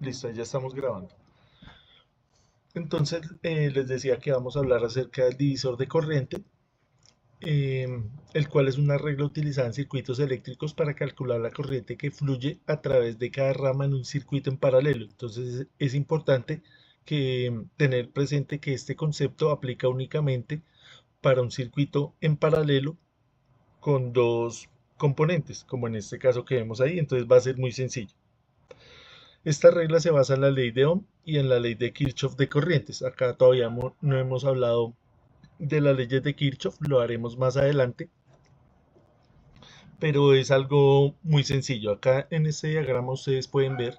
Listo, ya estamos grabando. Entonces, les decía que vamos a hablar acerca del divisor de corriente, el cual es una regla utilizada en circuitos eléctricos para calcular la corriente que fluye a través de cada rama en un circuito en paralelo. Entonces, es importante que tener presente que este concepto aplica únicamente para un circuito en paralelo con dos componentes, como en este caso que vemos ahí. Entonces, va a ser muy sencillo. Esta regla se basa en la ley de Ohm y en la ley de Kirchhoff de corrientes. Acá todavía no hemos hablado de las leyes de Kirchhoff, lo haremos más adelante, pero es algo muy sencillo. Acá en este diagrama ustedes pueden ver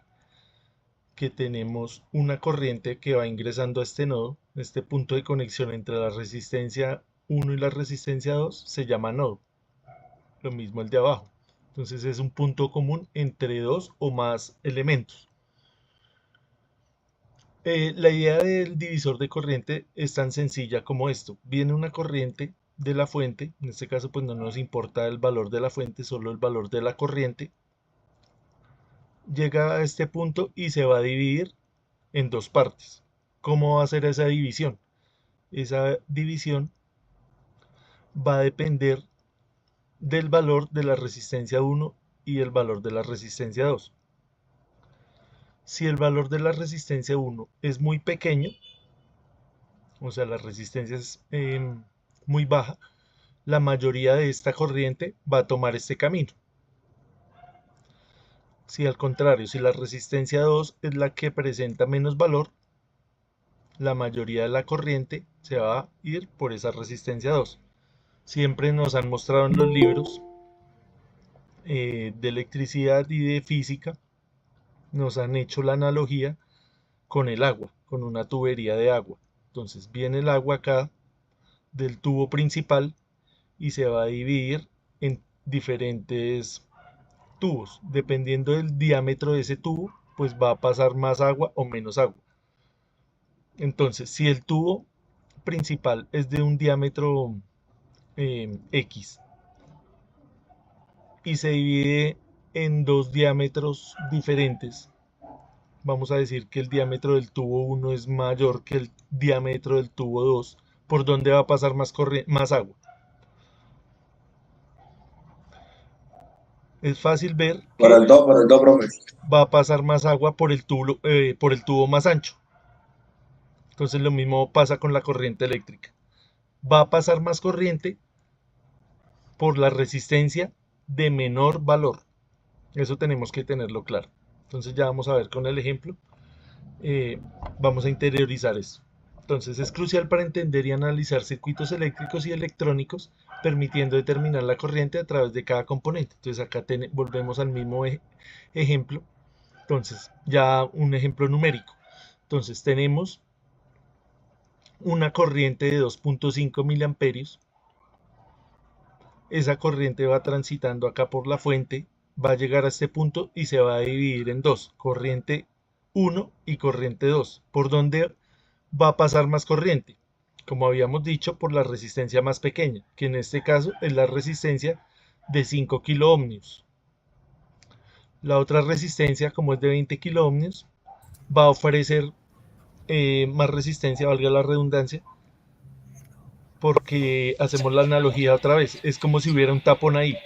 que tenemos una corriente que va ingresando a este nodo. Este punto de conexión entre la resistencia 1 y la resistencia 2 se llama nodo. Lo mismo el de abajo. Entonces es un punto común entre dos o más elementos. La idea del divisor de corriente es tan sencilla como esto. Viene una corriente de la fuente, en este caso pues no nos importa el valor de la fuente, solo el valor de la corriente. Llega a este punto y se va a dividir en dos partes. ¿Cómo va a ser esa división? Esa división va a depender del valor de la resistencia 1 y el valor de la resistencia 2. Si el valor de la resistencia 1 es muy pequeño, o sea, la resistencia es muy baja, la mayoría de esta corriente va a tomar este camino. Si al contrario, si la resistencia 2 es la que presenta menos valor, la mayoría de la corriente se va a ir por esa resistencia 2. Siempre nos han mostrado en los libros de electricidad y de física, nos han hecho la analogía con el agua, con una tubería de agua. Entonces viene el agua acá del tubo principal y se va a dividir en diferentes tubos. Dependiendo del diámetro de ese tubo, pues va a pasar más agua o menos agua. Entonces, si el tubo principal es de un diámetro X y se divide en dos diámetros diferentes, vamos a decir que el diámetro del tubo 1 es mayor que el diámetro del tubo 2, ¿por dónde va a pasar más agua? Es fácil ver que Por el 2, profe. va a pasar más agua por el tubo más ancho. Entonces lo mismo pasa con la corriente eléctrica. Va a pasar más corriente por la resistencia de menor valor. Eso tenemos que tenerlo claro. Entonces ya vamos a ver con el ejemplo. eh, Vamos a interiorizar esto. Entonces es crucial para entender y analizar circuitos eléctricos y electrónicos, permitiendo determinar la corriente a través de cada componente. Entonces acá volvemos al mismo ejemplo. Entonces ya un ejemplo numérico. Entonces tenemos una corriente de 2.5 miliamperios. Esa corriente va transitando acá por la fuente, va a llegar a este punto y se va a dividir en dos, corriente 1 y corriente 2. ¿Por dónde va a pasar más corriente? Como habíamos dicho, por la resistencia más pequeña, que en este caso es la resistencia de 5 kiloohmios. La otra resistencia, como es de 20 kiloohmios, va a ofrecer más resistencia, valga la redundancia, porque hacemos la analogía otra vez. Es como si hubiera un tapón ahí.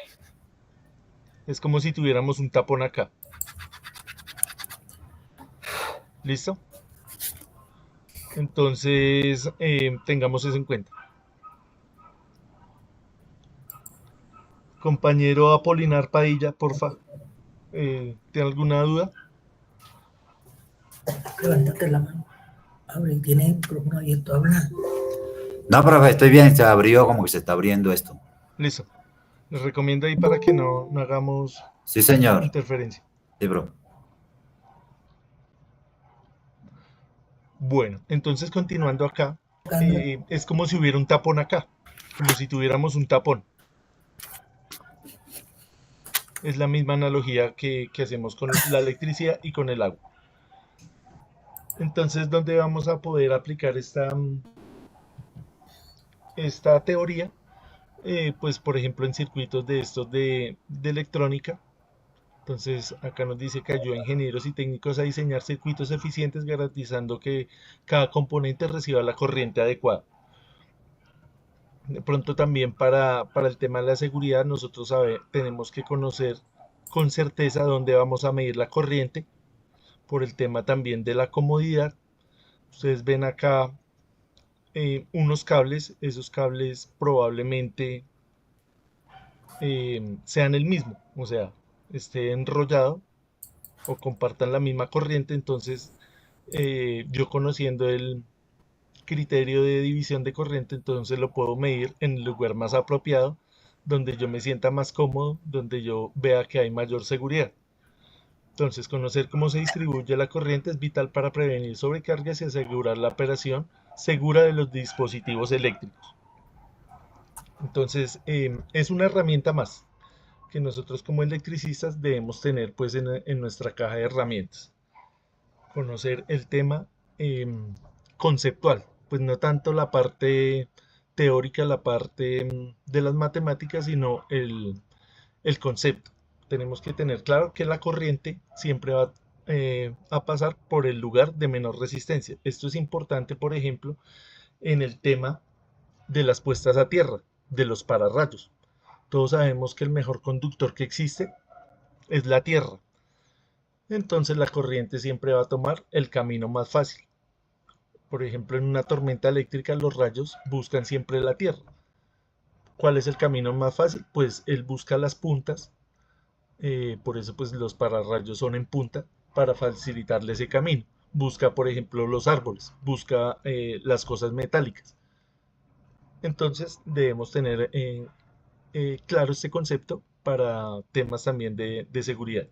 Es como si tuviéramos un tapón acá. ¿Listo? Entonces, tengamos eso en cuenta. Compañero Apolinar Padilla, porfa, ¿tiene alguna duda? Levántate la mano. Abre, tiene el micrófono abierto, habla. No, profe, estoy bien, se abrió como que se está abriendo esto. Listo. Les recomiendo ahí para que no hagamos Sí, señor. interferencia. Sí, bro. Bueno, entonces continuando acá, Tocando. es como si hubiera un tapón acá, como si tuviéramos un tapón. Es la misma analogía que hacemos con la electricidad y con el agua. Entonces, ¿dónde vamos a poder aplicar esta teoría? Pues por ejemplo en circuitos de estos de electrónica, Entonces, acá nos dice que ayuda a ingenieros y técnicos a diseñar circuitos eficientes, garantizando que cada componente reciba la corriente adecuada. De pronto también para el tema de la seguridad, nosotros tenemos que conocer con certeza dónde vamos a medir la corriente, por el tema también de la comodidad. Ustedes ven acá unos cables, esos cables probablemente sean el mismo, o sea, esté enrollado o compartan la misma corriente. Entonces yo conociendo el criterio de división de corriente, entonces lo puedo medir en el lugar más apropiado, donde yo me sienta más cómodo, donde yo vea que hay mayor seguridad. Entonces, conocer cómo se distribuye la corriente es vital para prevenir sobrecargas y asegurar la operación segura de los dispositivos eléctricos. Entonces, es una herramienta más que nosotros como electricistas debemos tener pues en nuestra caja de herramientas. Conocer el tema conceptual, pues no tanto la parte teórica, la parte de las matemáticas, sino el concepto. Tenemos que tener claro que la corriente siempre va a pasar por el lugar de menor resistencia. Esto es importante, por ejemplo, en el tema de las puestas a tierra, de los pararrayos. Todos sabemos que el mejor conductor que existe es la tierra. Entonces la corriente siempre va a tomar el camino más fácil. Por ejemplo, en una tormenta eléctrica los rayos buscan siempre la tierra. ¿Cuál es el camino más fácil? Pues él busca las puntas, por eso pues los pararrayos son en punta para facilitarle ese camino. Busca, por ejemplo, los árboles, busca las cosas metálicas. Entonces debemos tener claro este concepto para temas también de seguridad.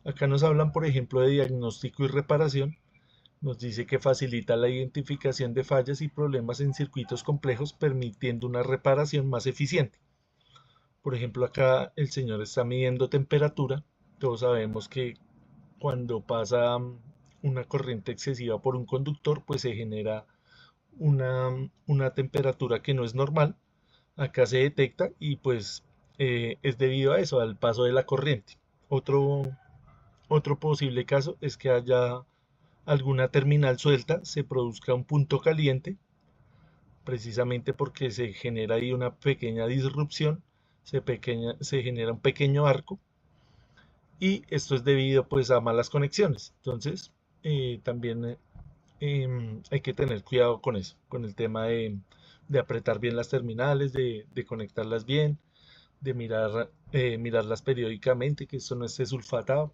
Acá nos hablan, por ejemplo, de diagnóstico y reparación. Nos dice que facilita la identificación de fallas y problemas en circuitos complejos, permitiendo una reparación más eficiente. Por ejemplo, acá el señor está midiendo temperatura. Todos sabemos que cuando pasa una corriente excesiva por un conductor, pues se genera una temperatura que no es normal. Acá se detecta y pues es debido a eso, al paso de la corriente. Otro, otro posible caso es que haya alguna terminal suelta, se produzca un punto caliente, precisamente porque se genera ahí una pequeña disrupción, se genera un pequeño arco y esto es debido pues a malas conexiones. Entonces también hay que tener cuidado con eso, con el tema de apretar bien las terminales, de conectarlas bien, de mirarlas periódicamente, que esto no esté sulfatado.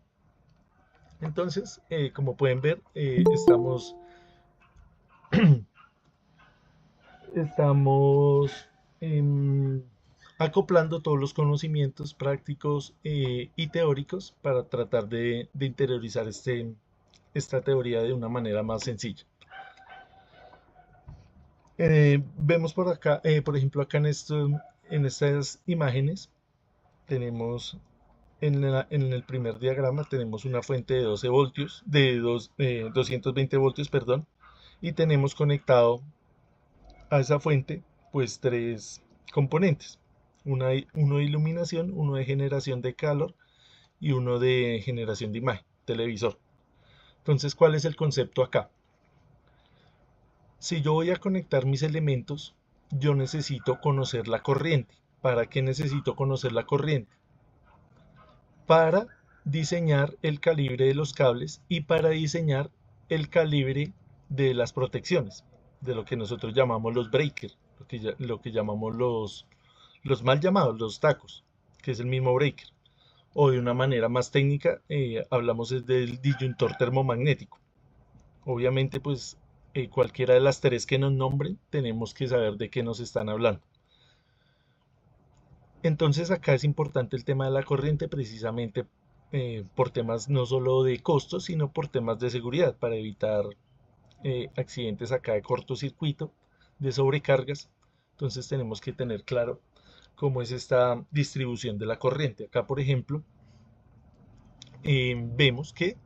Entonces, como pueden ver, estamos em, acoplando todos los conocimientos prácticos y teóricos para tratar de interiorizar esta teoría de una manera más sencilla. Vemos por acá, por ejemplo, acá en estas imágenes, tenemos en el primer diagrama, tenemos una fuente de 12 voltios, 220 voltios, perdón, y tenemos conectado a esa fuente, pues tres componentes. Uno de iluminación, uno de generación de calor y uno de generación de imagen, televisor. Entonces, ¿cuál es el concepto acá? Si yo voy a conectar mis elementos, yo necesito conocer la corriente. ¿Para qué necesito conocer la corriente? Para diseñar el calibre de los cables y para diseñar el calibre de las protecciones, de lo que nosotros llamamos los breakers, lo que llamamos los mal llamados, los tacos, que es el mismo breaker. O de una manera más técnica, hablamos del disyuntor termomagnético. Obviamente, pues cualquiera de las tres que nos nombren, tenemos que saber de qué nos están hablando. Entonces acá es importante el tema de la corriente precisamente por temas no solo de costos, sino por temas de seguridad, para evitar accidentes acá de cortocircuito, de sobrecargas. Entonces tenemos que tener claro cómo es esta distribución de la corriente. Acá, por ejemplo, vemos que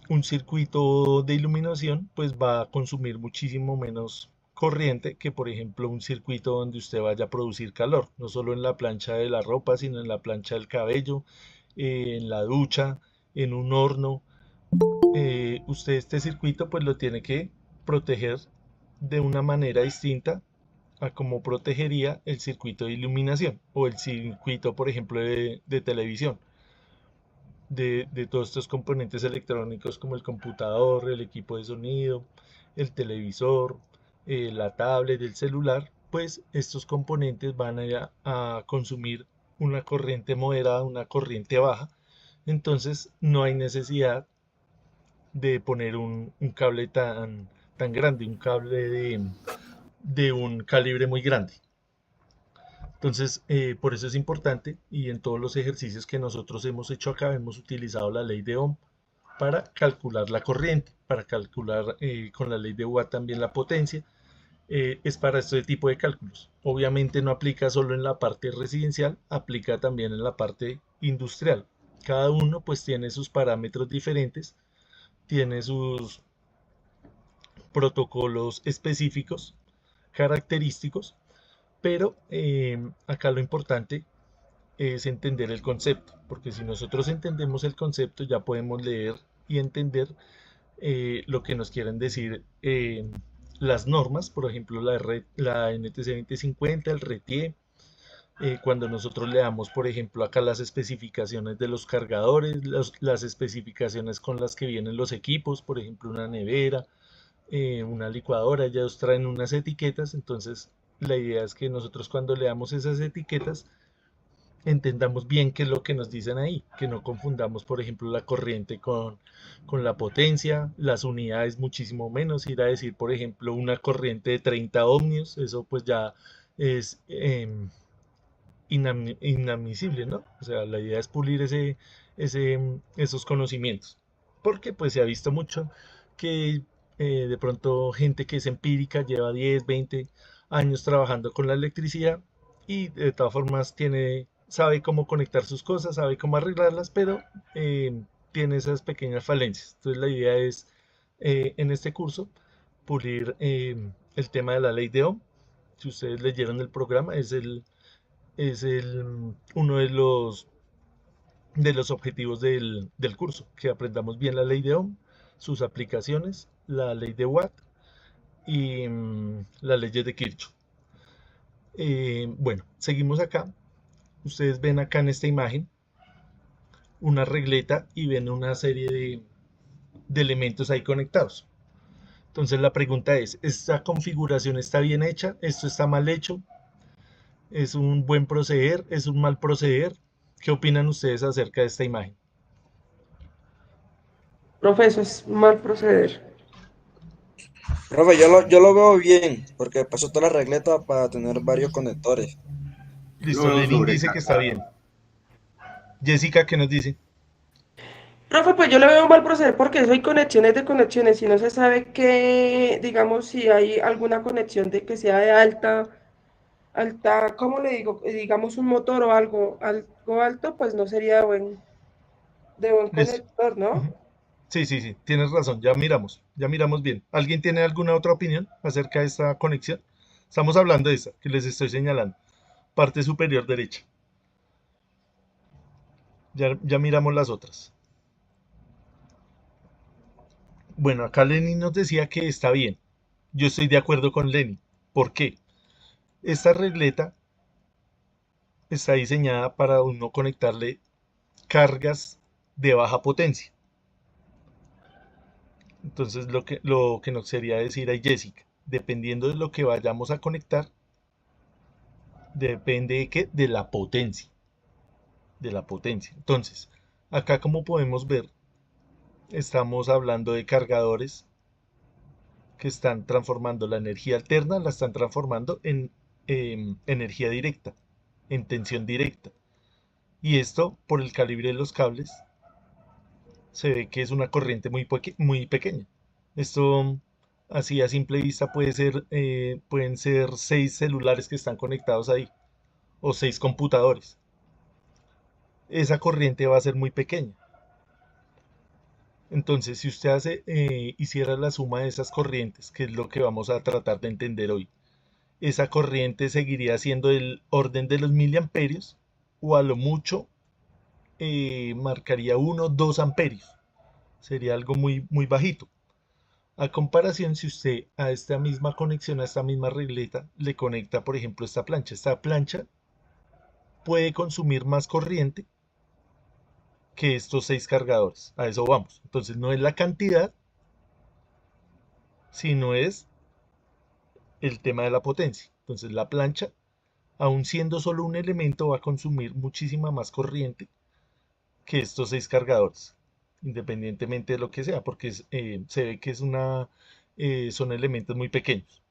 un circuito de iluminación pues va a consumir muchísimo menos corriente que por ejemplo un circuito donde usted vaya a producir calor, no solo en la plancha de la ropa, sino en la plancha del cabello, en la ducha, en un horno. Usted este circuito pues lo tiene que proteger de una manera distinta a como protegería el circuito de iluminación o el circuito, por ejemplo, de televisión, de todos estos componentes electrónicos como el computador, el equipo de sonido, el televisor, la tablet, el celular, pues estos componentes van a consumir una corriente moderada, una corriente baja, entonces no hay necesidad de poner un cable tan grande, un cable de un calibre muy grande. Entonces, por eso es importante y en todos los ejercicios que nosotros hemos hecho acá hemos utilizado la ley de Ohm para calcular la corriente, para calcular con la ley de Watt también la potencia. Es para este tipo de cálculos. Obviamente no aplica solo en la parte residencial, aplica también en la parte industrial. Cada uno pues tiene sus parámetros diferentes, tiene sus protocolos específicos, característicos, pero acá lo importante es entender el concepto, porque si nosotros entendemos el concepto ya podemos leer y entender lo que nos quieren decir las normas, por ejemplo la NTC 2050, el RETIE, cuando nosotros le damos, por ejemplo, acá las especificaciones de los cargadores, las especificaciones con las que vienen los equipos, por ejemplo, una nevera, una licuadora, ellos traen unas etiquetas, entonces la idea es que nosotros cuando leamos esas etiquetas entendamos bien qué es lo que nos dicen ahí, que no confundamos, por ejemplo, la corriente con la potencia, las unidades muchísimo menos, ir a decir, por ejemplo, una corriente de 30 ohmios, eso pues ya es inadmisible, ¿no? O sea, la idea es pulir esos conocimientos, porque pues se ha visto mucho que de pronto gente que es empírica lleva 10, 20 años trabajando con la electricidad y de todas formas sabe cómo conectar sus cosas, sabe cómo arreglarlas, pero tiene esas pequeñas falencias. Entonces la idea es en este curso pulir el tema de la ley de Ohm. Si ustedes leyeron el programa, uno de los objetivos del curso, que aprendamos bien la ley de Ohm, sus aplicaciones, la ley de Watt y las leyes de Kirchhoff. Bueno, seguimos acá. Ustedes ven acá en esta imagen una regleta y ven una serie de elementos ahí conectados. Entonces la pregunta es, ¿esta configuración está bien hecha? ¿Esto está mal hecho? ¿Es un buen proceder? ¿Es un mal proceder? ¿Qué opinan ustedes acerca de esta imagen? Profe, eso es mal proceder. Profe, yo lo veo bien, porque pasó toda la regleta para tener varios conectores. Lo Listo, veo Lenin dice que está bien. Jessica, ¿qué nos dice? Profe, pues yo le veo mal proceder porque eso hay conexiones de conexiones y no se sabe qué, digamos, si hay alguna conexión de que sea de alta, ¿cómo le digo? Digamos un motor o algo alto, pues no sería de buen Listo. conector, ¿no? Ujú. Sí, sí, sí, tienes razón, ya miramos bien. ¿Alguien tiene alguna otra opinión acerca de esta conexión? Estamos hablando de esta que les estoy señalando, parte superior derecha. Ya miramos las otras. Bueno, acá Lenin nos decía que está bien. Yo estoy de acuerdo con Lenin. ¿Por qué? Esta regleta está diseñada para uno conectarle cargas de baja potencia. Entonces lo que nos sería decir a Jessica, dependiendo de lo que vayamos a conectar, depende de qué, de la potencia. De la potencia. Entonces, acá como podemos ver, estamos hablando de cargadores que están transformando la energía alterna, la están transformando en energía directa, en tensión directa. Y esto, por el calibre de los cables, se ve que es una corriente muy pequeña. Esto, así a simple vista, pueden ser 6 celulares que están conectados ahí, o 6 computadores. Esa corriente va a ser muy pequeña. Entonces, si usted hiciera la suma de esas corrientes, que es lo que vamos a tratar de entender hoy, esa corriente seguiría siendo del orden de los miliamperios, o a lo mucho marcaría 1, 2 amperios. Sería algo muy, muy bajito. A comparación, si usted a esta misma conexión, a esta misma regleta, le conecta, por ejemplo, esta plancha puede consumir más corriente que estos 6 cargadores. A eso vamos. Entonces, no es la cantidad, sino es el tema de la potencia. Entonces, la plancha, aun siendo solo un elemento, va a consumir muchísima más corriente que estos 6 cargadores, independientemente de lo que sea, porque se ve que son elementos muy pequeños.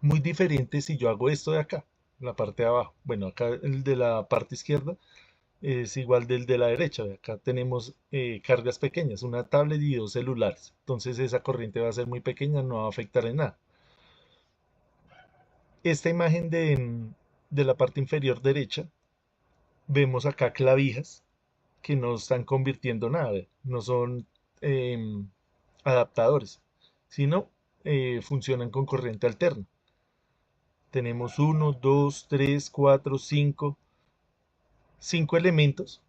Muy diferente si yo hago esto de acá, la parte de abajo. Bueno, acá el de la parte izquierda es igual del de la derecha. Acá tenemos cargas pequeñas, una tablet y 2 celulares. Entonces esa corriente va a ser muy pequeña, no va a afectar en nada. Esta imagen de la parte inferior derecha, vemos acá clavijas que no están convirtiendo nada, no son adaptadores, sino funcionan con corriente alterna. Tenemos 1, 2, 3, 4, 5 elementos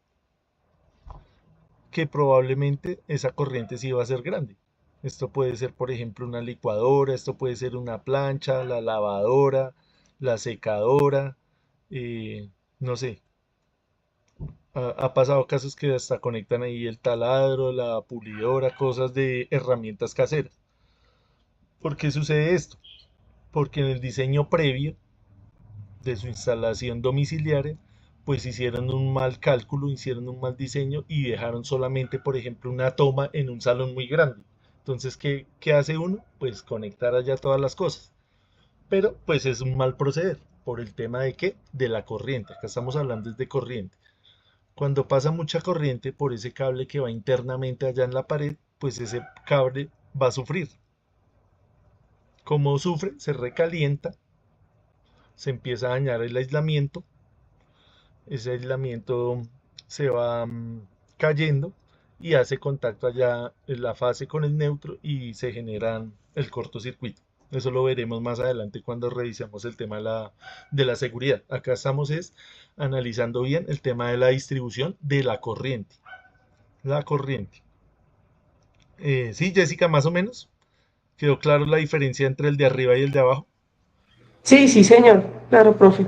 que probablemente esa corriente sí va a ser grande. Esto puede ser, por ejemplo, una licuadora, esto puede ser una plancha, la lavadora, la secadora, no sé. Ha pasado casos que hasta conectan ahí el taladro, la pulidora, cosas de herramientas caseras. ¿Por qué sucede esto? Porque en el diseño previo de su instalación domiciliaria, pues hicieron un mal cálculo, hicieron un mal diseño y dejaron solamente, por ejemplo, una toma en un salón muy grande. Entonces, ¿qué hace uno? Pues conectar allá todas las cosas. Pero pues es un mal proceder por el tema de qué? De la corriente. Acá estamos hablando de corriente. Cuando pasa mucha corriente por ese cable que va internamente allá en la pared, pues ese cable va a sufrir. Como sufre, se recalienta, se empieza a dañar el aislamiento, ese aislamiento se va cayendo y hace contacto allá en la fase con el neutro y se generan el cortocircuito. Eso lo veremos más adelante cuando revisemos el tema de la seguridad. Acá estamos analizando bien el tema de la distribución de la corriente. La corriente. Sí, Jessica, más o menos. ¿Quedó claro la diferencia entre el de arriba y el de abajo? Sí, sí, señor. Claro, profe.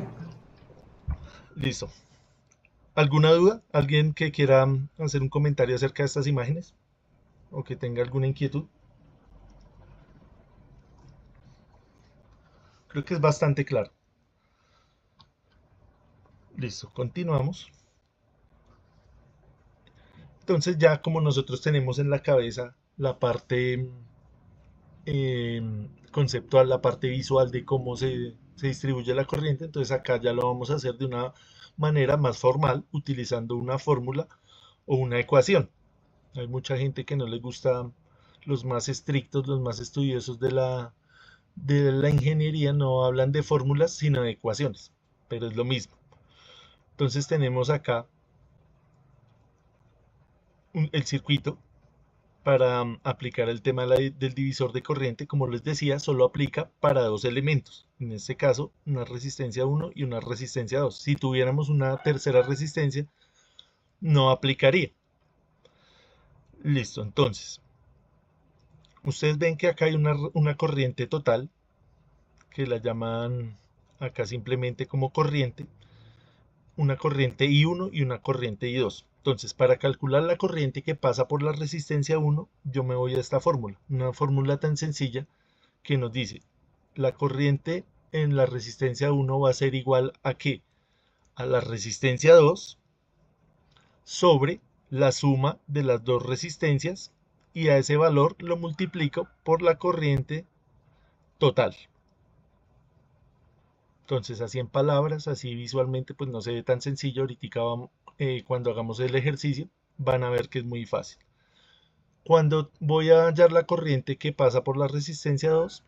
Listo. ¿Alguna duda? ¿Alguien que quiera hacer un comentario acerca de estas imágenes? ¿O que tenga alguna inquietud? Creo que es bastante claro. Listo, continuamos. Entonces ya como nosotros tenemos en la cabeza la parte conceptual, la parte visual de cómo se distribuye la corriente, entonces acá ya lo vamos a hacer de una manera más formal, utilizando una fórmula o una ecuación. Hay mucha gente que no le gusta, los más estrictos, los más estudiosos de la ingeniería no hablan de fórmulas, sino de ecuaciones, pero es lo mismo. Entonces tenemos acá el circuito para aplicar el tema del divisor de corriente. Como les decía, solo aplica para 2 elementos. En este caso, una resistencia 1 y una resistencia 2. Si tuviéramos una tercera resistencia, no aplicaría. Listo, entonces, ustedes ven que acá hay una corriente total, que la llaman acá simplemente como corriente, una corriente I1 y una corriente I2. Entonces, para calcular la corriente que pasa por la resistencia 1, yo me voy a esta fórmula, una fórmula tan sencilla que nos dice, la corriente en la resistencia 1 va a ser igual a ¿qué? A la resistencia 2 sobre la suma de las dos resistencias y a ese valor lo multiplico por la corriente total. Entonces, así en palabras, así visualmente, pues no se ve tan sencillo. Ahorita cuando hagamos el ejercicio, van a ver que es muy fácil. Cuando voy a hallar la corriente que pasa por la resistencia 2,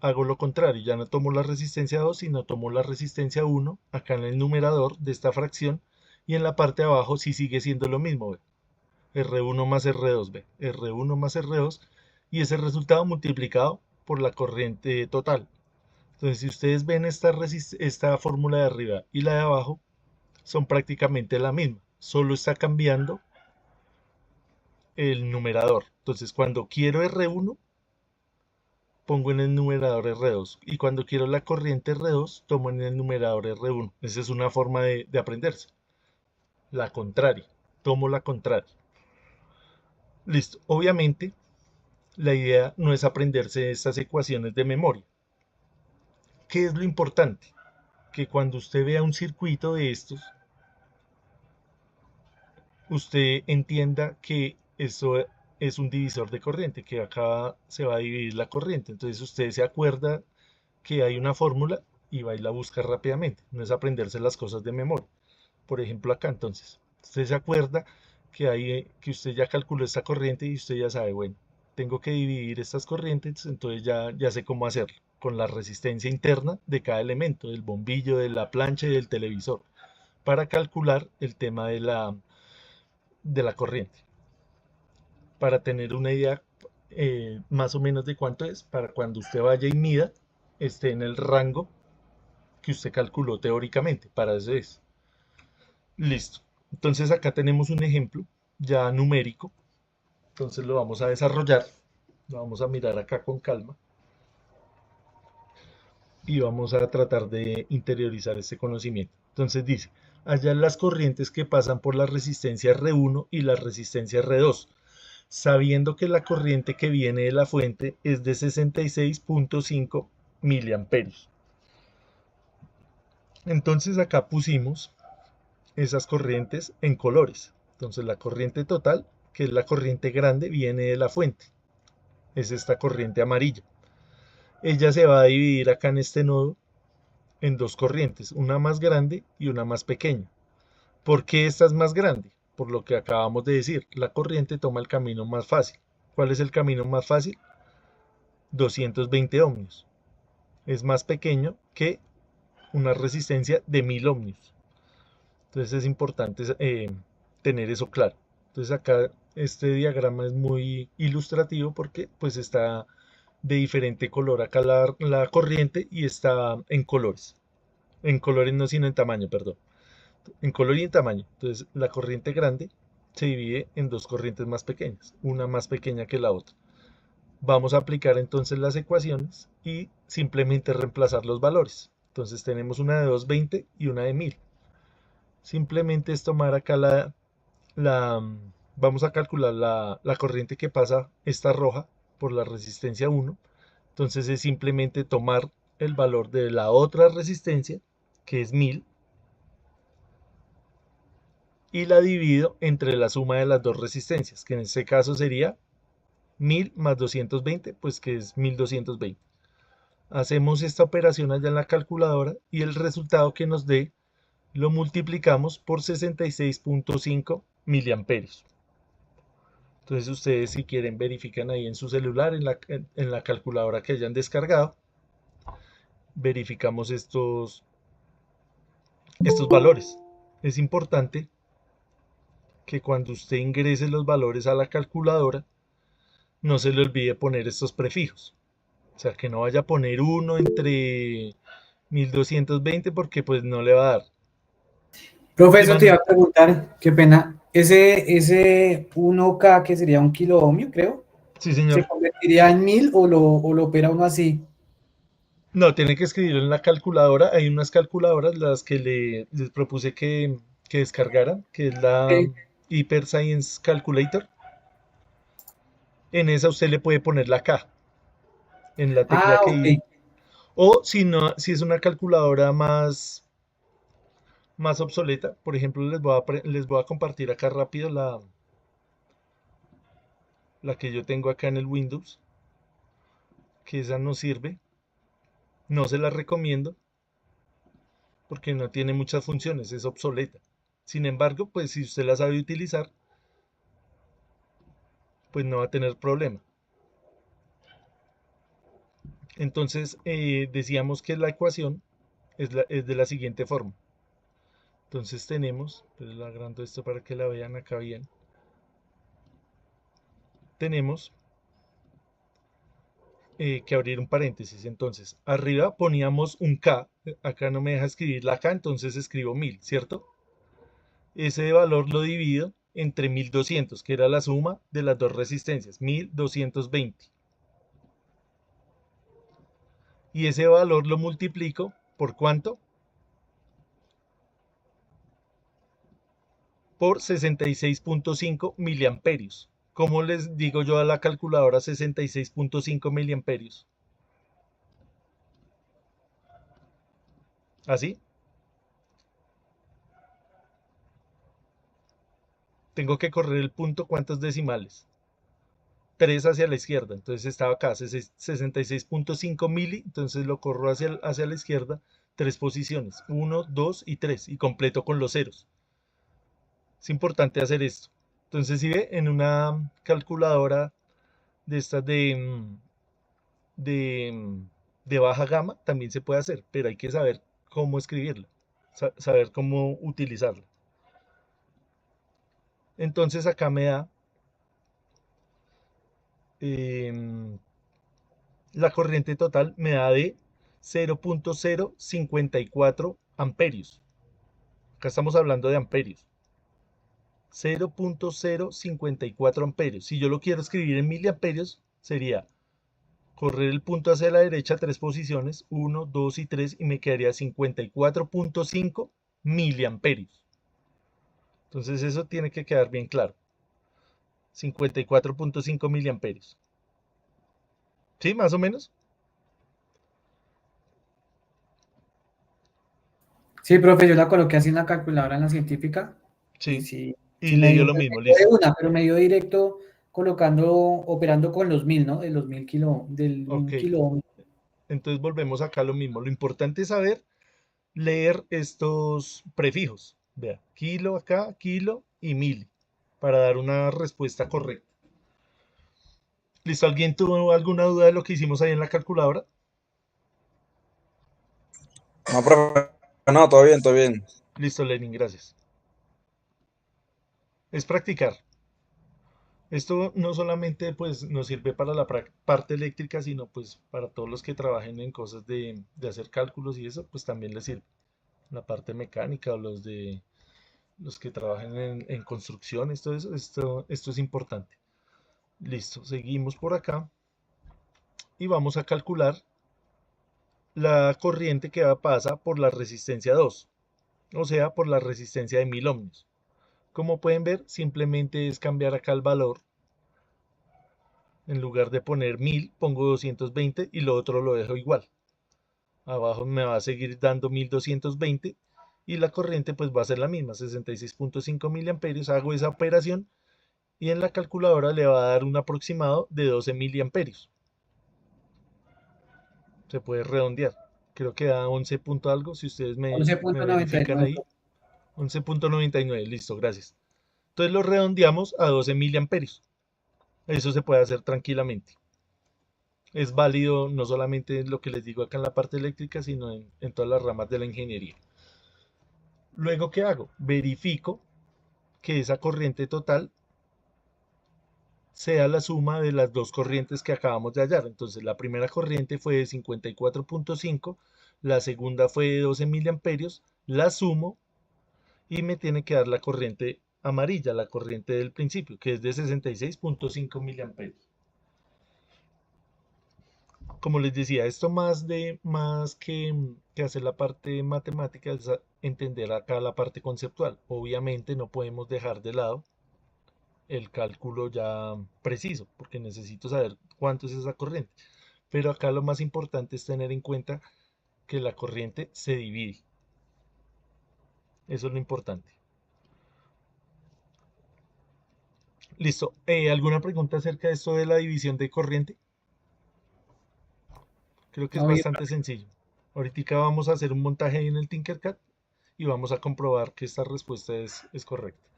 hago lo contrario. Ya no tomo la resistencia 2, sino tomo la resistencia 1, acá en el numerador de esta fracción, y en la parte de abajo sí sigue siendo lo mismo, ¿ve? R1 más R2, ¿ve? R1 más R2, y ese resultado multiplicado por la corriente total. Entonces, si ustedes ven esta fórmula de arriba y la de abajo, son prácticamente la misma, solo está cambiando el numerador. Entonces, cuando quiero R1, pongo en el numerador R2, y cuando quiero la corriente R2, tomo en el numerador R1. Esa es una forma de aprenderse. La contraria, tomo la contraria. Listo. Obviamente, la idea no es aprenderse estas ecuaciones de memoria. ¿Qué es lo importante? Que cuando usted vea un circuito de estos, usted entienda que eso es un divisor de corriente, que acá se va a dividir la corriente. Entonces usted se acuerda que hay una fórmula y va y la busca rápidamente. No es aprenderse las cosas de memoria. Por ejemplo, acá entonces, usted se acuerda que usted ya calculó esta corriente y usted ya sabe, bueno, tengo que dividir estas corrientes, entonces ya sé cómo hacerlo, con la resistencia interna de cada elemento, del bombillo, de la plancha y del televisor, para calcular el tema de la corriente, para tener una idea más o menos de cuánto es, para cuando usted vaya y mida, esté en el rango que usted calculó teóricamente, para eso es. Listo. Entonces acá tenemos un ejemplo ya numérico. Entonces lo vamos a desarrollar. Lo vamos a mirar acá con calma. Y vamos a tratar de interiorizar este conocimiento. Entonces dice, hallar las corrientes que pasan por la resistencia R1 y la resistencia R2, sabiendo que la corriente que viene de la fuente es de 66.5 miliamperios. Entonces acá pusimos esas corrientes en colores. Entonces la corriente total, que es la corriente grande, viene de la fuente. Es esta corriente amarilla. Ella se va a dividir acá en este nodo en dos corrientes, una más grande y una más pequeña. ¿Por qué esta es más grande? Por lo que acabamos de decir, la corriente toma el camino más fácil. ¿Cuál es el camino más fácil? 220 ohmios. Es más pequeño que una resistencia de 1000 ohmios. Entonces es importante tener eso claro. Entonces acá este diagrama es muy ilustrativo porque pues está de diferente color acá la corriente y está en colores. En colores no, sino en tamaño, perdón. En color y en tamaño. Entonces la corriente grande se divide en dos corrientes más pequeñas, una más pequeña que la otra. Vamos a aplicar entonces las ecuaciones y simplemente reemplazar los valores. Entonces tenemos una de 220 y una de 1000. Simplemente es tomar acá vamos a calcular la corriente que pasa esta roja por la resistencia 1. Entonces es simplemente tomar el valor de la otra resistencia, que es 1000, y la divido entre la suma de las dos resistencias, que en este caso sería 1000 más 220, pues que es 1220. Hacemos esta operación allá en la calculadora y el resultado que nos dé lo multiplicamos por 66.5 miliamperios. Entonces ustedes, si quieren, verifican ahí en su celular, en la calculadora que hayan descargado, verificamos estos valores. Es importante que cuando usted ingrese los valores a la calculadora, no se le olvide poner estos prefijos. O sea, que no vaya a poner 1 entre 1220 porque pues no le va a dar. Profe, ¿Sí, eso te Manuel? iba a preguntar, qué pena. Ese 1K, que sería 1 kilo-ohmio, creo, Sí, ¿se señor. convertiría en 1000 o lo opera uno así? No, tiene que escribirlo en la calculadora. Hay unas calculadoras, las que les propuse que descargaran, que es la Sí. Hyper Science Calculator. En esa usted le puede poner la K en la tecla Ah, que ok. o si no, si es una calculadora más obsoleta, por ejemplo, les voy a compartir acá rápido la que yo tengo acá en el Windows, que esa no sirve, no se la recomiendo porque no tiene muchas funciones, es obsoleta. Sin embargo, pues si usted la sabe utilizar, pues no va a tener problema. Entonces, decíamos que la ecuación es de la siguiente forma. Entonces tenemos, pero le agrando esto para que la vean acá bien. Tenemos que abrir un paréntesis. Entonces, arriba poníamos un K. Acá no me deja escribir la K, entonces escribo 1000, ¿cierto? ese valor lo divido entre 1200, que era la suma de las dos resistencias, 1220. Y ese valor lo multiplico por ¿cuánto? Por 66.5 miliamperios. ¿Cómo les digo yo a la calculadora 66.5 miliamperios? ¿Así? Tengo que correr el punto, ¿cuántos decimales? 3 hacia la izquierda, entonces estaba acá, 66.5 mili, entonces lo corro hacia la izquierda, 3 posiciones, 1, 2 y 3, y completo con los ceros. Es importante hacer esto. Entonces, si ve, en una calculadora de estas de baja gama también se puede hacer, pero hay que saber cómo escribirla, saber cómo utilizarla. Entonces acá me da la corriente total me da de 0.054 amperios. Acá estamos hablando de amperios. 0.054 amperios. Si yo lo quiero escribir en miliamperios, sería correr el punto hacia la derecha 3 posiciones, 1, 2 y 3, y me quedaría 54.5 miliamperios. Entonces eso tiene que quedar bien claro. 54.5 miliamperios. ¿Sí? Más o menos. Sí, profe, yo la coloqué así en la calculadora en la científica. Y Sí. sí, Y sí le me dio dio, lo mismo, me dio de listo. una, pero me dio directo operando con los 1000, ¿no? De los 1000 del Ok. 1 kilo. Entonces volvemos acá a lo mismo. Lo importante es saber leer estos prefijos. Vea, kilo acá, kilo y mil, para dar una respuesta correcta. ¿Listo? ¿Alguien tuvo alguna duda de lo que hicimos ahí en la calculadora? No, profe, no, todo bien, todo bien. Listo, Lenin, gracias. Es practicar. Esto no solamente pues nos sirve para la parte eléctrica, sino pues para todos los que trabajen en cosas de hacer cálculos y eso, pues también les sirve. La parte mecánica o los que trabajen en construcciones, todo eso, esto es importante. Listo, seguimos por acá y vamos a calcular la corriente que pasa por la resistencia 2, o sea, por la resistencia de 1000 ohmios. Como pueden ver, simplemente es cambiar acá el valor. En lugar de poner 1000, pongo 220 y lo otro lo dejo igual. Abajo me va a seguir dando 1220 y la corriente pues va a ser la misma, 66.5 miliamperios. Hago esa operación y en la calculadora le va a dar un aproximado de 12 miliamperios. Se puede redondear. Creo que da 11 punto algo, si ustedes me verifican 11.99. ahí. 11.99, listo, gracias. Entonces lo redondeamos a 12 miliamperios. Eso se puede hacer tranquilamente. Es válido no solamente lo que les digo acá en la parte eléctrica, sino en todas las ramas de la ingeniería. Luego, ¿qué hago? Verifico que esa corriente total sea la suma de las dos corrientes que acabamos de hallar. Entonces, la primera corriente fue de 54.5, la segunda fue de 12 miliamperios, la sumo y me tiene que dar la corriente amarilla, la corriente del principio, que es de 66.5 miliamperios. Como les decía, esto más que hacer la parte matemática es entender acá la parte conceptual. Obviamente no podemos dejar de lado el cálculo ya preciso, porque necesito saber cuánto es esa corriente. Pero acá lo más importante es tener en cuenta que la corriente se divide. Eso es lo importante. Listo. ¿Alguna pregunta acerca de esto de la división de corriente? Creo que es No, bien, bastante sencillo. Ahorita vamos a hacer un montaje ahí en el Tinkercad y vamos a comprobar que esta respuesta es correcta.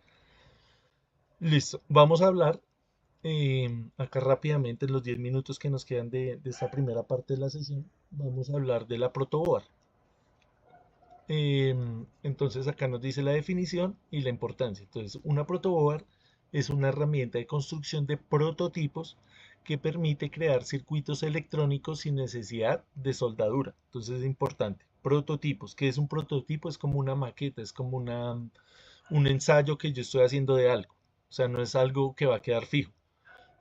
Listo. Vamos a hablar acá rápidamente en los 10 minutos que nos quedan de esta primera parte de la sesión. Vamos a hablar de la protoboard. Entonces acá nos dice la definición y la importancia. Entonces, una protoboard es una herramienta de construcción de prototipos que permite crear circuitos electrónicos sin necesidad de soldadura. Entonces es importante. Prototipos. ¿Qué es un prototipo? Es como una maqueta, es como un ensayo que yo estoy haciendo de algo. O sea, no es algo que va a quedar fijo.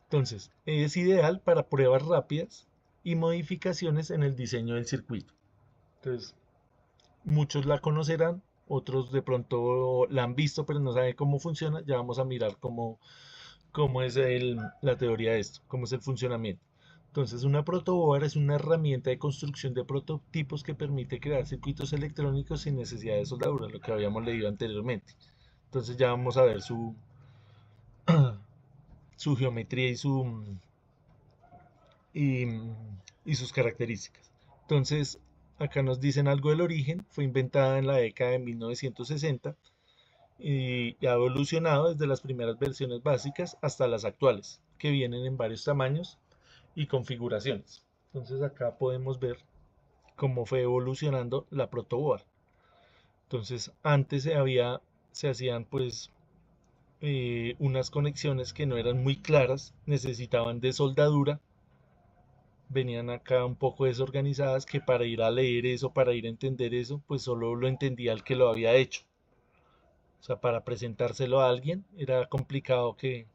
Entonces, es ideal para pruebas rápidas y modificaciones en el diseño del circuito. Entonces, muchos la conocerán, otros de pronto la han visto, pero no saben cómo funciona. Ya vamos a mirar cómo es la teoría de esto, cómo es el funcionamiento. Entonces, una protoboard es una herramienta de construcción de prototipos que permite crear circuitos electrónicos sin necesidad de soldadura, lo que habíamos leído anteriormente. Entonces, ya vamos a ver su geometría y, y sus características. Entonces, acá nos dicen algo del origen. Fue inventada en la década de 1960 y ha evolucionado desde las primeras versiones básicas hasta las actuales, que vienen en varios tamaños y configuraciones. Entonces acá podemos ver cómo fue evolucionando la protoboard. Entonces antes se hacían pues unas conexiones que no eran muy claras, necesitaban de soldadura, venían acá un poco desorganizadas, que para ir a leer eso, para ir a entender eso, pues solo lo entendía el que lo había hecho. O sea, para presentárselo a alguien era complicado que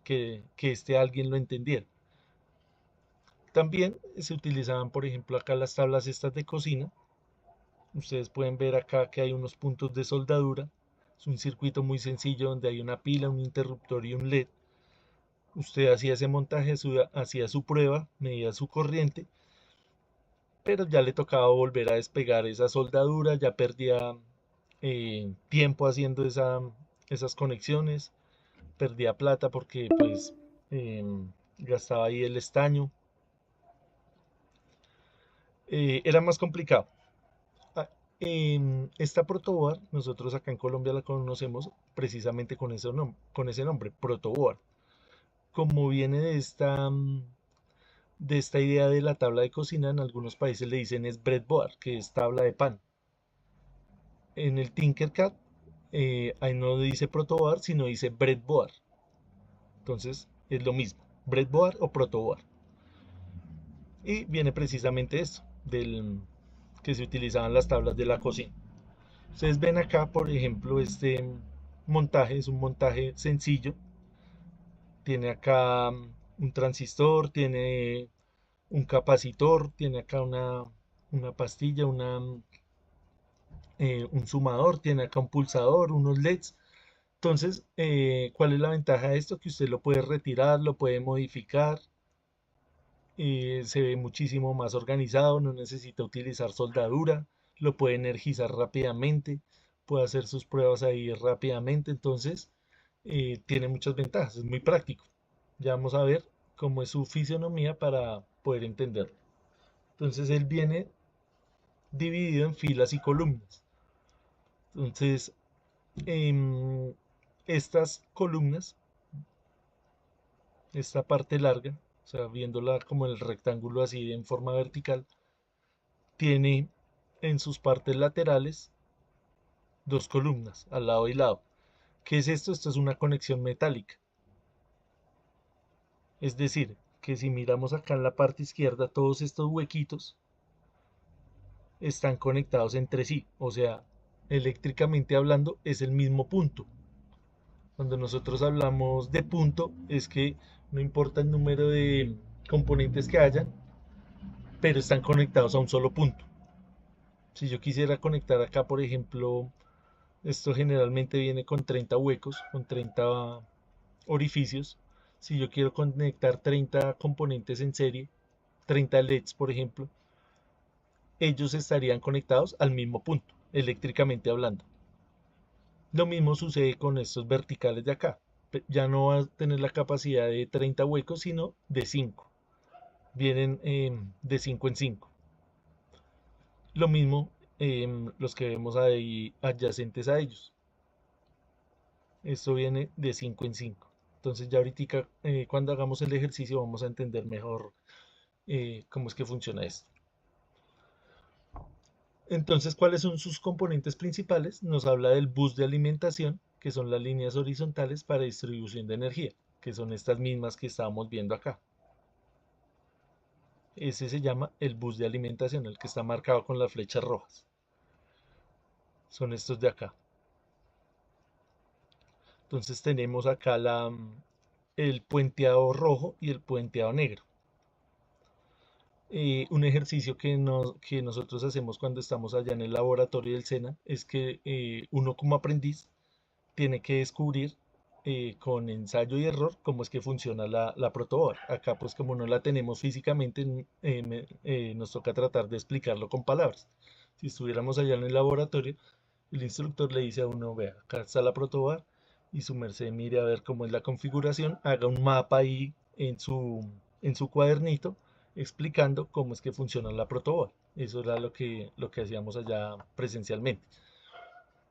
este alguien lo entendiera. También se utilizaban, por ejemplo, acá las tablas estas de cocina. Ustedes pueden ver acá que hay unos puntos de soldadura. Es un circuito muy sencillo donde hay una pila, un interruptor y un LED. Usted hacía ese montaje, hacía su prueba, medía su corriente, pero ya le tocaba volver a despegar esa soldadura, ya perdía tiempo haciendo esas conexiones, perdía plata porque pues gastaba ahí el estaño. Era más complicado. Ah, esta protoboard, nosotros acá en Colombia la conocemos precisamente con ese nombre, protoboard. Como viene de esta idea de la tabla de cocina, en algunos países le dicen es breadboard, que es tabla de pan. En el Tinkercad, ahí no dice protoboard, sino dice breadboard. Entonces es lo mismo, breadboard o protoboard. Y viene precisamente esto, del que se utilizaban las tablas de la cocina. Ustedes ven acá, por ejemplo, este montaje es un montaje sencillo. Tiene acá un transistor, tiene un capacitor, tiene acá una pastilla, un sumador, tiene acá un pulsador, unos LEDs. Entonces, ¿cuál es la ventaja de esto? Que usted lo puede retirar, lo puede modificar, se ve muchísimo más organizado, no necesita utilizar soldadura, lo puede energizar rápidamente, puede hacer sus pruebas ahí rápidamente, entonces tiene muchas ventajas, es muy práctico. Ya vamos a ver cómo es su fisionomía para poder entenderlo. Entonces él viene dividido en filas y columnas. Entonces, estas columnas, esta parte larga, o sea, viéndola como el rectángulo así en forma vertical, tiene en sus partes laterales dos columnas, al lado y lado. ¿Qué es esto? Esto es una conexión metálica. Es decir, que si miramos acá en la parte izquierda, todos estos huequitos están conectados entre sí. O sea, eléctricamente hablando, es el mismo punto. Cuando nosotros hablamos de punto, es que no importa el número de componentes que hayan, pero están conectados a un solo punto. Si yo quisiera conectar acá, por ejemplo, esto generalmente viene con 30 huecos, con 30 orificios. Si yo quiero conectar 30 componentes en serie, 30 LEDs, por ejemplo, ellos estarían conectados al mismo punto, eléctricamente hablando. Lo mismo sucede con estos verticales de acá. Ya no va a tener la capacidad de 30 huecos, sino de 5. Vienen de 5 en 5. Lo mismo los que vemos ahí adyacentes a ellos. Esto viene de 5 en 5. Entonces ya ahorita cuando hagamos el ejercicio vamos a entender mejor cómo es que funciona esto. Entonces, ¿cuáles son sus componentes principales? Nos habla del bus de alimentación, que son las líneas horizontales para distribución de energía, que son estas mismas que estábamos viendo acá. Ese se llama el bus de alimentación, el que está marcado con las flechas rojas. Son estos de acá. Entonces tenemos acá el puenteado rojo y el puenteado negro. Un ejercicio que nosotros hacemos cuando estamos allá en el laboratorio del SENA es que uno como aprendiz tiene que descubrir con ensayo y error cómo es que funciona la protoboard. Acá pues como no la tenemos físicamente, nos toca tratar de explicarlo con palabras. Si estuviéramos allá en el laboratorio, el instructor le dice a uno, vea, acá está la protoboard y su merced mire a ver cómo es la configuración, haga un mapa ahí en su cuadernito explicando cómo es que funciona la protoboard. Eso era lo que hacíamos allá presencialmente.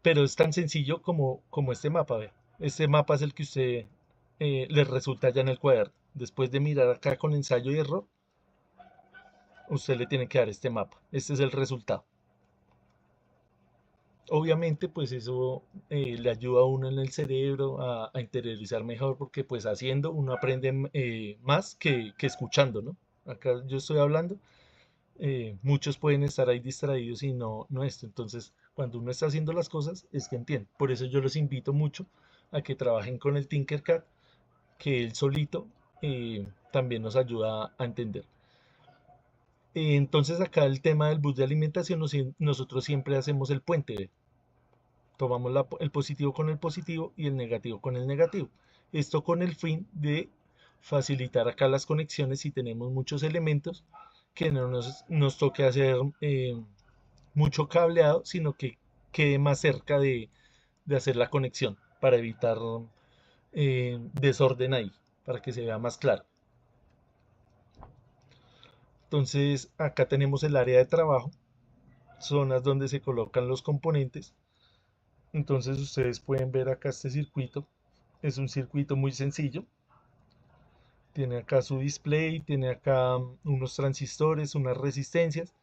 Pero es tan sencillo como este mapa, vea. Este mapa es el que usted le resulta ya en el cuaderno. Después de mirar acá con ensayo y error, usted le tiene que dar este mapa. Este es el resultado. Obviamente, pues eso le ayuda a uno en el cerebro a interiorizar mejor, porque pues haciendo uno aprende más que escuchando, ¿no? Acá yo estoy hablando, muchos pueden estar ahí distraídos y no esto. Entonces, cuando uno está haciendo las cosas, es que entiende. Por eso yo los invito mucho a que trabajen con el Tinkercad, que él solito también nos ayuda a entender. Entonces, acá el tema del bus de alimentación, nosotros siempre hacemos el puente. ¿Ve? Tomamos el positivo con el positivo y el negativo con el negativo. Esto con el fin de facilitar acá las conexiones si tenemos muchos elementos, que no nos toque hacer mucho cableado, sino que quede más cerca de hacer la conexión para evitar desorden ahí, para que se vea más claro. Entonces acá tenemos el área de trabajo, zonas donde se colocan los componentes. Entonces ustedes pueden ver acá este circuito. Es un circuito muy sencillo. Tiene acá su display, tiene acá unos transistores, unas resistencias.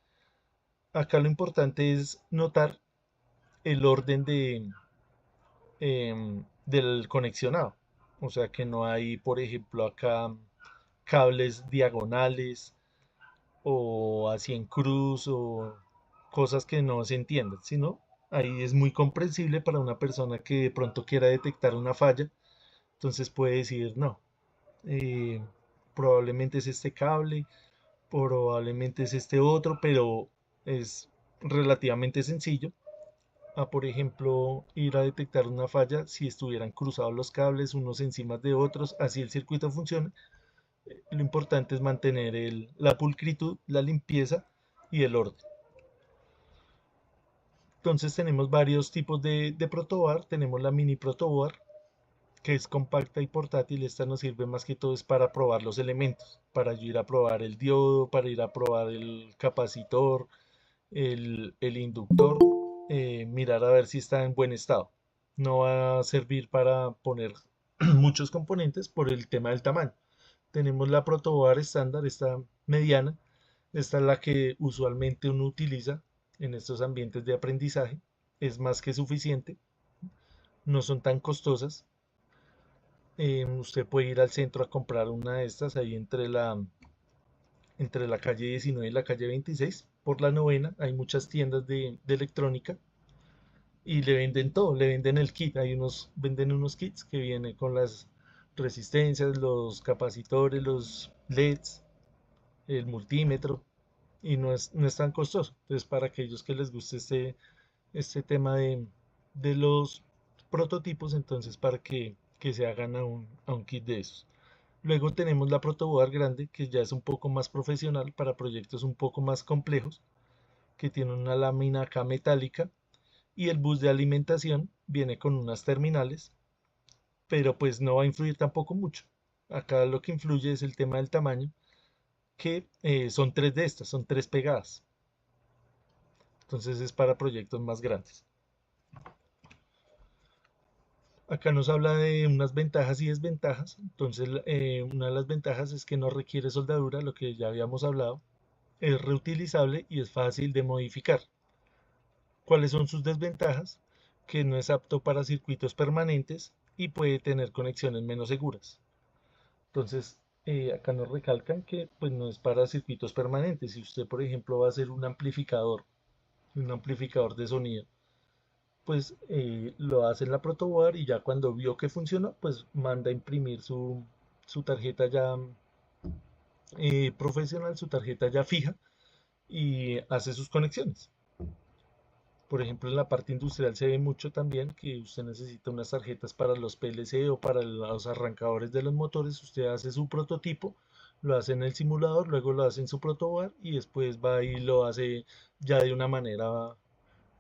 Acá lo importante es notar el orden del conexionado. O sea que no hay, por ejemplo, acá cables diagonales o así en cruz o cosas que no se entiendan, sino ahí es muy comprensible para una persona que de pronto quiera detectar una falla. Entonces puede decir, no, eh, probablemente es este cable, probablemente es este otro, pero es relativamente sencillo a, por ejemplo, ir a detectar una falla si estuvieran cruzados los cables unos encima de otros, así el circuito funciona. Lo importante es mantener la pulcritud, la limpieza y el orden. Entonces tenemos varios tipos de protoboard. Tenemos la mini protoboard, que es compacta y portátil. Esta nos sirve más que todo es para probar los elementos, para ir a probar el diodo, para ir a probar el capacitor, el inductor, mirar a ver si está en buen estado. No va a servir para poner muchos componentes por el tema del tamaño. Tenemos la protoboard estándar, esta mediana. Esta es la que usualmente uno utiliza en estos ambientes de aprendizaje. Es más que suficiente. No son tan costosas. Usted puede ir al centro a comprar una de estas ahí entre la calle 19 y la calle 26. Por la novena hay muchas tiendas de electrónica y le venden todo, le venden el kit. Venden unos kits que vienen con las resistencias, los capacitores, los LEDs, el multímetro, y no es tan costoso. Entonces, para aquellos que les guste este tema de los prototipos, entonces para que se hagan a un kit de esos. Luego tenemos la protoboard grande, que ya es un poco más profesional para proyectos un poco más complejos, que tiene una lámina acá metálica, y el bus de alimentación viene con unas terminales, pero pues no va a influir tampoco mucho. Acá lo que influye es el tema del tamaño, que son tres de estas, son tres pegadas. Entonces es para proyectos más grandes. Acá nos habla de unas ventajas y desventajas. Entonces, una de las ventajas es que no requiere soldadura, lo que ya habíamos hablado. Es reutilizable y es fácil de modificar. ¿Cuáles son sus desventajas? Que no es apto para circuitos permanentes y puede tener conexiones menos seguras. Entonces, acá nos recalcan que pues, no es para circuitos permanentes. Si usted, por ejemplo, va a hacer un amplificador de sonido, pues lo hace en la protoboard y ya cuando vio que funcionó, pues manda a imprimir su tarjeta ya profesional, su tarjeta ya fija y hace sus conexiones. Por ejemplo, en la parte industrial se ve mucho también que usted necesita unas tarjetas para los PLC o para los arrancadores de los motores. Usted hace su prototipo, lo hace en el simulador, luego lo hace en su protoboard y después va y lo hace ya de una manera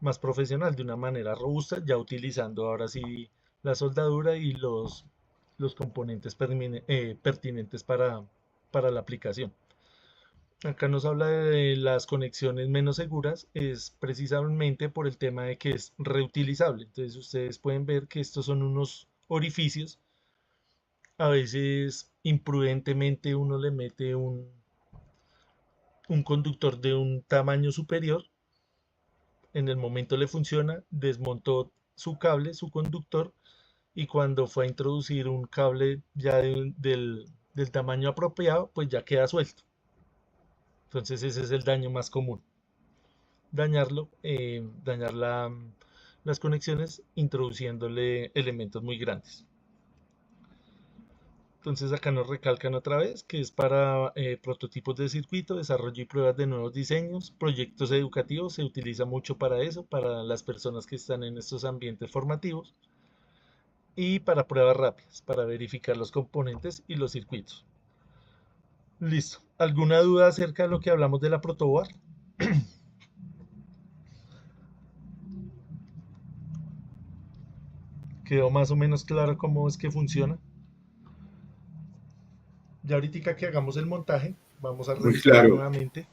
más profesional, de una manera robusta, ya utilizando ahora sí la soldadura y los componentes pertinentes para la aplicación. Acá nos habla de las conexiones menos seguras, es precisamente por el tema de que es reutilizable. Entonces ustedes pueden ver que estos son unos orificios. A veces imprudentemente uno le mete un conductor de un tamaño superior. En el momento le funciona, desmontó su cable, su conductor, y cuando fue a introducir un cable ya del tamaño apropiado, pues ya queda suelto. Entonces ese es el daño más común. Dañar las conexiones introduciéndole elementos muy grandes. Entonces acá nos recalcan otra vez que es para prototipos de circuito, desarrollo y pruebas de nuevos diseños, proyectos educativos, se utiliza mucho para eso, para las personas que están en estos ambientes formativos y para pruebas rápidas, para verificar los componentes y los circuitos. Listo. ¿Alguna duda acerca de lo que hablamos de la protoboard? ¿Quedó más o menos claro cómo es que funciona? Ya ahorita que hagamos el montaje, vamos a Muy revisarlo claro. nuevamente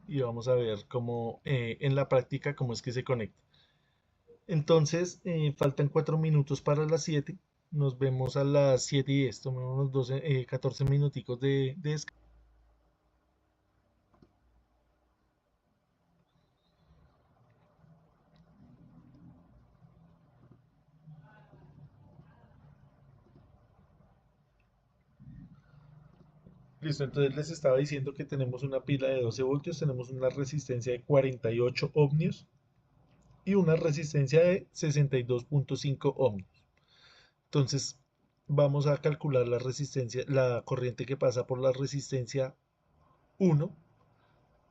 y vamos a ver cómo en la práctica cómo es que se conecta. Entonces, faltan 4 minutos para las 7. Nos vemos a las 7:10. Tomemos unos 14 minuticos de descanso. Listo, entonces les estaba diciendo que tenemos una pila de 12 voltios, tenemos una resistencia de 48 ohmios y una resistencia de 62.5 ohmios. Entonces, vamos a calcular la resistencia, la corriente que pasa por la resistencia 1.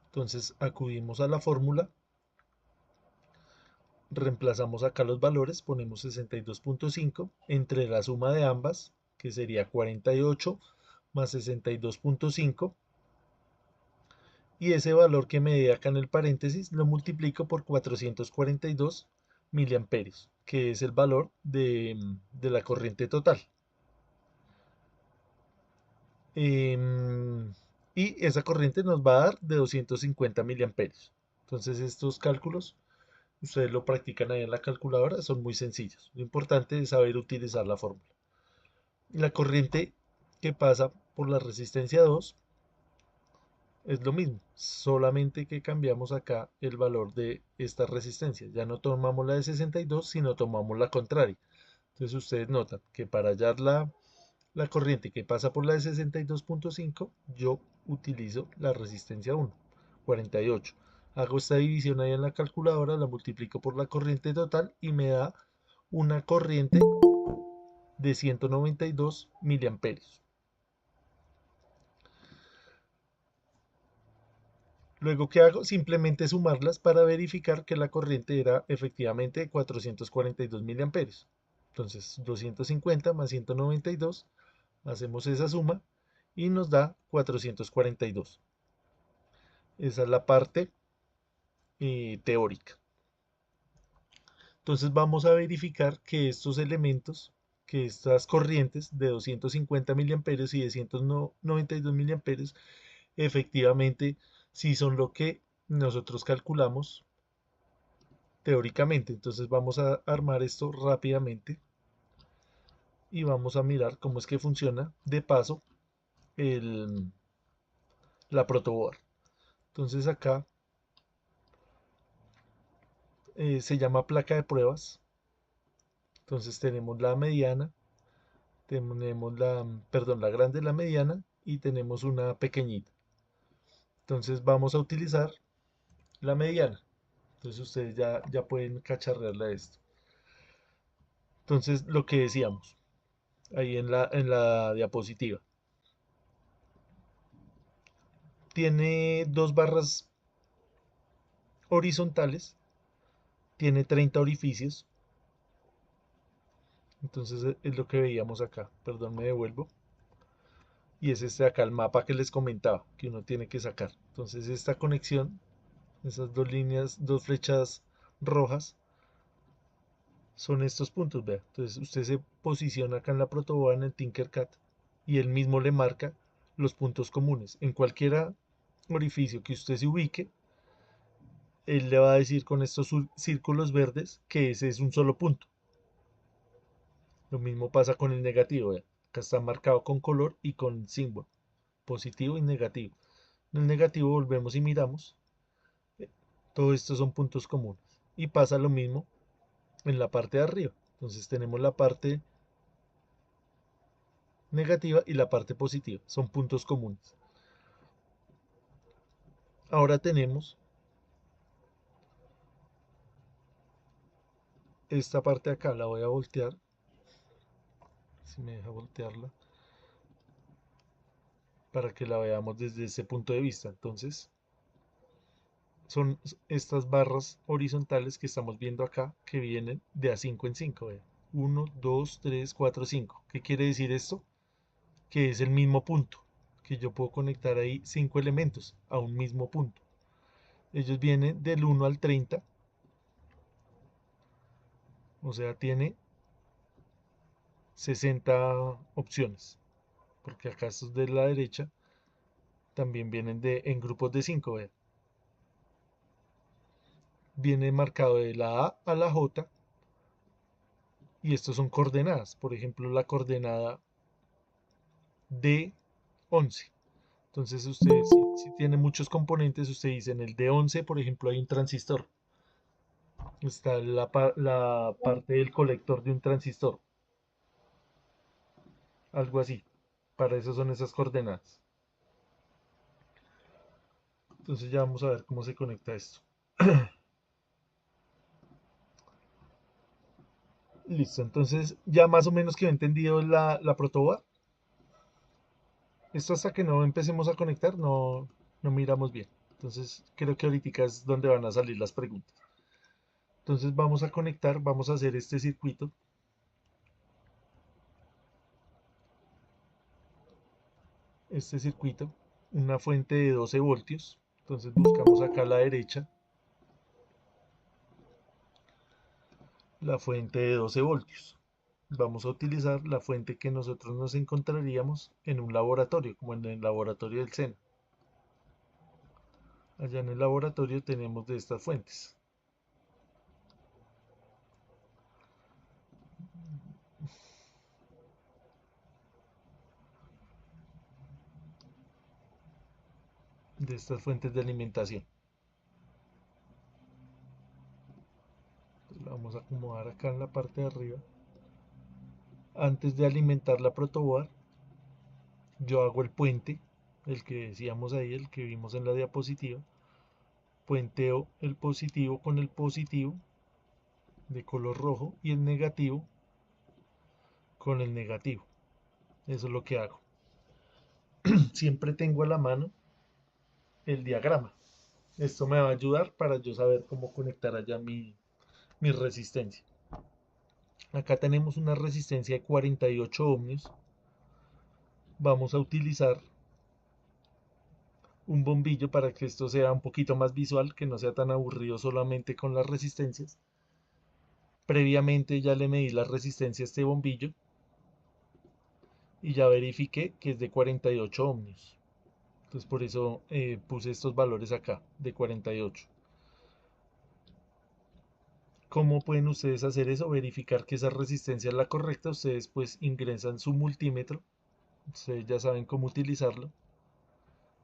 Entonces, acudimos a la fórmula, reemplazamos acá los valores, ponemos 62.5 entre la suma de ambas, que sería 48 más 62.5, y ese valor que me dé acá en el paréntesis lo multiplico por 442 miliamperios, que es el valor de la corriente total. Y esa corriente nos va a dar de 250 miliamperios. Entonces estos cálculos, ustedes lo practican ahí en la calculadora, son muy sencillos. Lo importante es saber utilizar la fórmula. La corriente que pasa por la resistencia 2 es lo mismo, solamente que cambiamos acá el valor de esta resistencia. Ya no tomamos la de 62, sino tomamos la contraria. Entonces ustedes notan que para hallar la corriente que pasa por la de 62.5, yo utilizo la resistencia 1, 48. Hago esta división ahí en la calculadora, la multiplico por la corriente total y me da una corriente de 192 miliamperios. Luego, ¿qué hago? Simplemente sumarlas para verificar que la corriente era efectivamente de 442 miliamperios. Entonces, 250 más 192, hacemos esa suma y nos da 442. Esa es la parte teórica. Entonces vamos a verificar que estos elementos, que estas corrientes de 250 miliamperios y de 192 miliamperios, efectivamente sí son lo que nosotros calculamos teóricamente. Entonces vamos a armar esto rápidamente y vamos a mirar cómo es que funciona de paso la protoboard. Entonces acá se llama placa de pruebas. Entonces tenemos la mediana, tenemos la grande, la mediana y tenemos una pequeñita. Entonces vamos a utilizar la mediana. Entonces ustedes ya pueden cacharrearle a esto. Entonces, lo que decíamos ahí en la diapositiva. Tiene dos barras horizontales, tiene 30 orificios. Entonces es lo que veíamos acá. Perdón, me devuelvo. Y es este de acá, el mapa que les comentaba, que uno tiene que sacar. Entonces esta conexión, esas dos líneas, dos flechas rojas, son estos puntos, vea. Entonces usted se posiciona acá en la protoboard en el Tinkercad y él mismo le marca los puntos comunes. En cualquier orificio que usted se ubique, él le va a decir con estos círculos verdes que ese es un solo punto. Lo mismo pasa con el negativo, vea. Acá está marcado con color y con símbolo, positivo y negativo. En el negativo volvemos y miramos. Todos estos son puntos comunes. Y pasa lo mismo en la parte de arriba. Entonces tenemos la parte negativa y la parte positiva. Son puntos comunes. Ahora tenemos esta parte de acá. La voy a voltear. Si me deja voltearla. Para que la veamos desde ese punto de vista. Entonces, son estas barras horizontales que estamos viendo acá, que vienen de a 5 en 5. 1, 2, 3, 4, 5. ¿Qué quiere decir esto? Que es el mismo punto, que yo puedo conectar ahí 5 elementos a un mismo punto. Ellos vienen del 1 al 30, o sea, tiene 60 opciones, porque acá estos de la derecha también vienen en grupos de 5. Viene marcado de la A a la J y estos son coordenadas. Por ejemplo, la coordenada D11. Entonces usted, si tiene muchos componentes, usted dice en el D11, por ejemplo, hay un transistor. Está la parte del colector de un transistor. Algo así. Para eso son esas coordenadas. Entonces ya vamos a ver cómo se conecta esto. Listo, entonces ya más o menos quedó entendido la protoboard. Esto hasta que no empecemos a conectar no miramos bien. Entonces creo que ahorita es donde van a salir las preguntas. Entonces vamos a conectar, vamos a hacer este circuito. Este circuito, una fuente de 12 voltios. Entonces buscamos acá a la derecha la fuente de 12 voltios. Vamos a utilizar la fuente que nosotros nos encontraríamos en un laboratorio, como en el laboratorio del SENA. Allá en el laboratorio tenemos de estas fuentes. De estas fuentes de alimentación. Entonces la vamos a acomodar acá en la parte de arriba. Antes de alimentar la protoboard, yo hago el puente, el que decíamos ahí, el que vimos en la diapositiva. Puenteo el positivo con el positivo de color rojo y el negativo con el negativo. Eso es lo que hago. Siempre tengo a la mano el diagrama. Esto me va a ayudar para yo saber cómo conectar allá mi resistencia. Acá tenemos una resistencia de 48 ohmios. Vamos a utilizar un bombillo para que esto sea un poquito más visual, que no sea tan aburrido solamente con las resistencias. Previamente ya le medí la resistencia a este bombillo y ya verifiqué que es de 48 ohmios. Entonces por eso puse estos valores acá, de 48. ¿Cómo pueden ustedes hacer eso? Verificar que esa resistencia es la correcta. Ustedes pues ingresan su multímetro. Ustedes ya saben cómo utilizarlo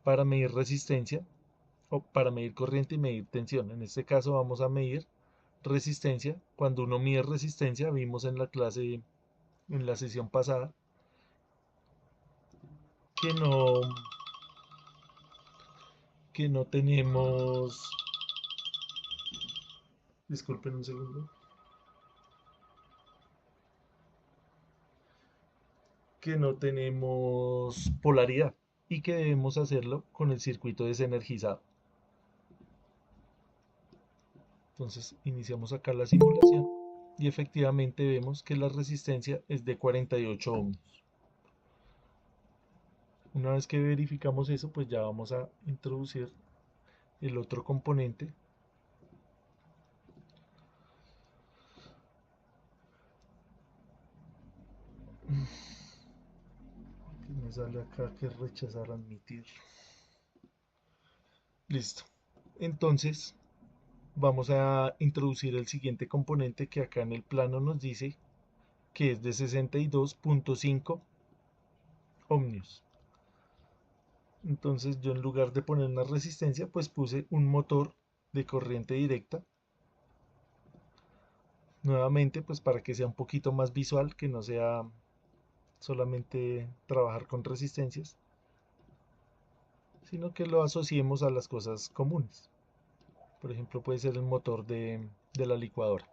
para medir resistencia o para medir corriente y medir tensión. En este caso vamos a medir resistencia. Cuando uno mide resistencia, vimos en la clase, en la sesión pasada, que no tenemos Disculpen un segundo. Que no tenemos polaridad y que debemos hacerlo con el circuito desenergizado. Entonces iniciamos acá la simulación y efectivamente vemos que la resistencia es de 48 ohmios. Una vez que verificamos eso, pues ya vamos a introducir el otro componente. Que me sale acá que rechazar admitir. Listo. Entonces vamos a introducir el siguiente componente que acá en el plano nos dice que es de 62.5 ohmios. Entonces yo en lugar de poner una resistencia, pues puse un motor de corriente directa. Nuevamente, pues para que sea un poquito más visual, que no sea solamente trabajar con resistencias, sino que lo asociemos a las cosas comunes. Por ejemplo, puede ser el motor de la licuadora.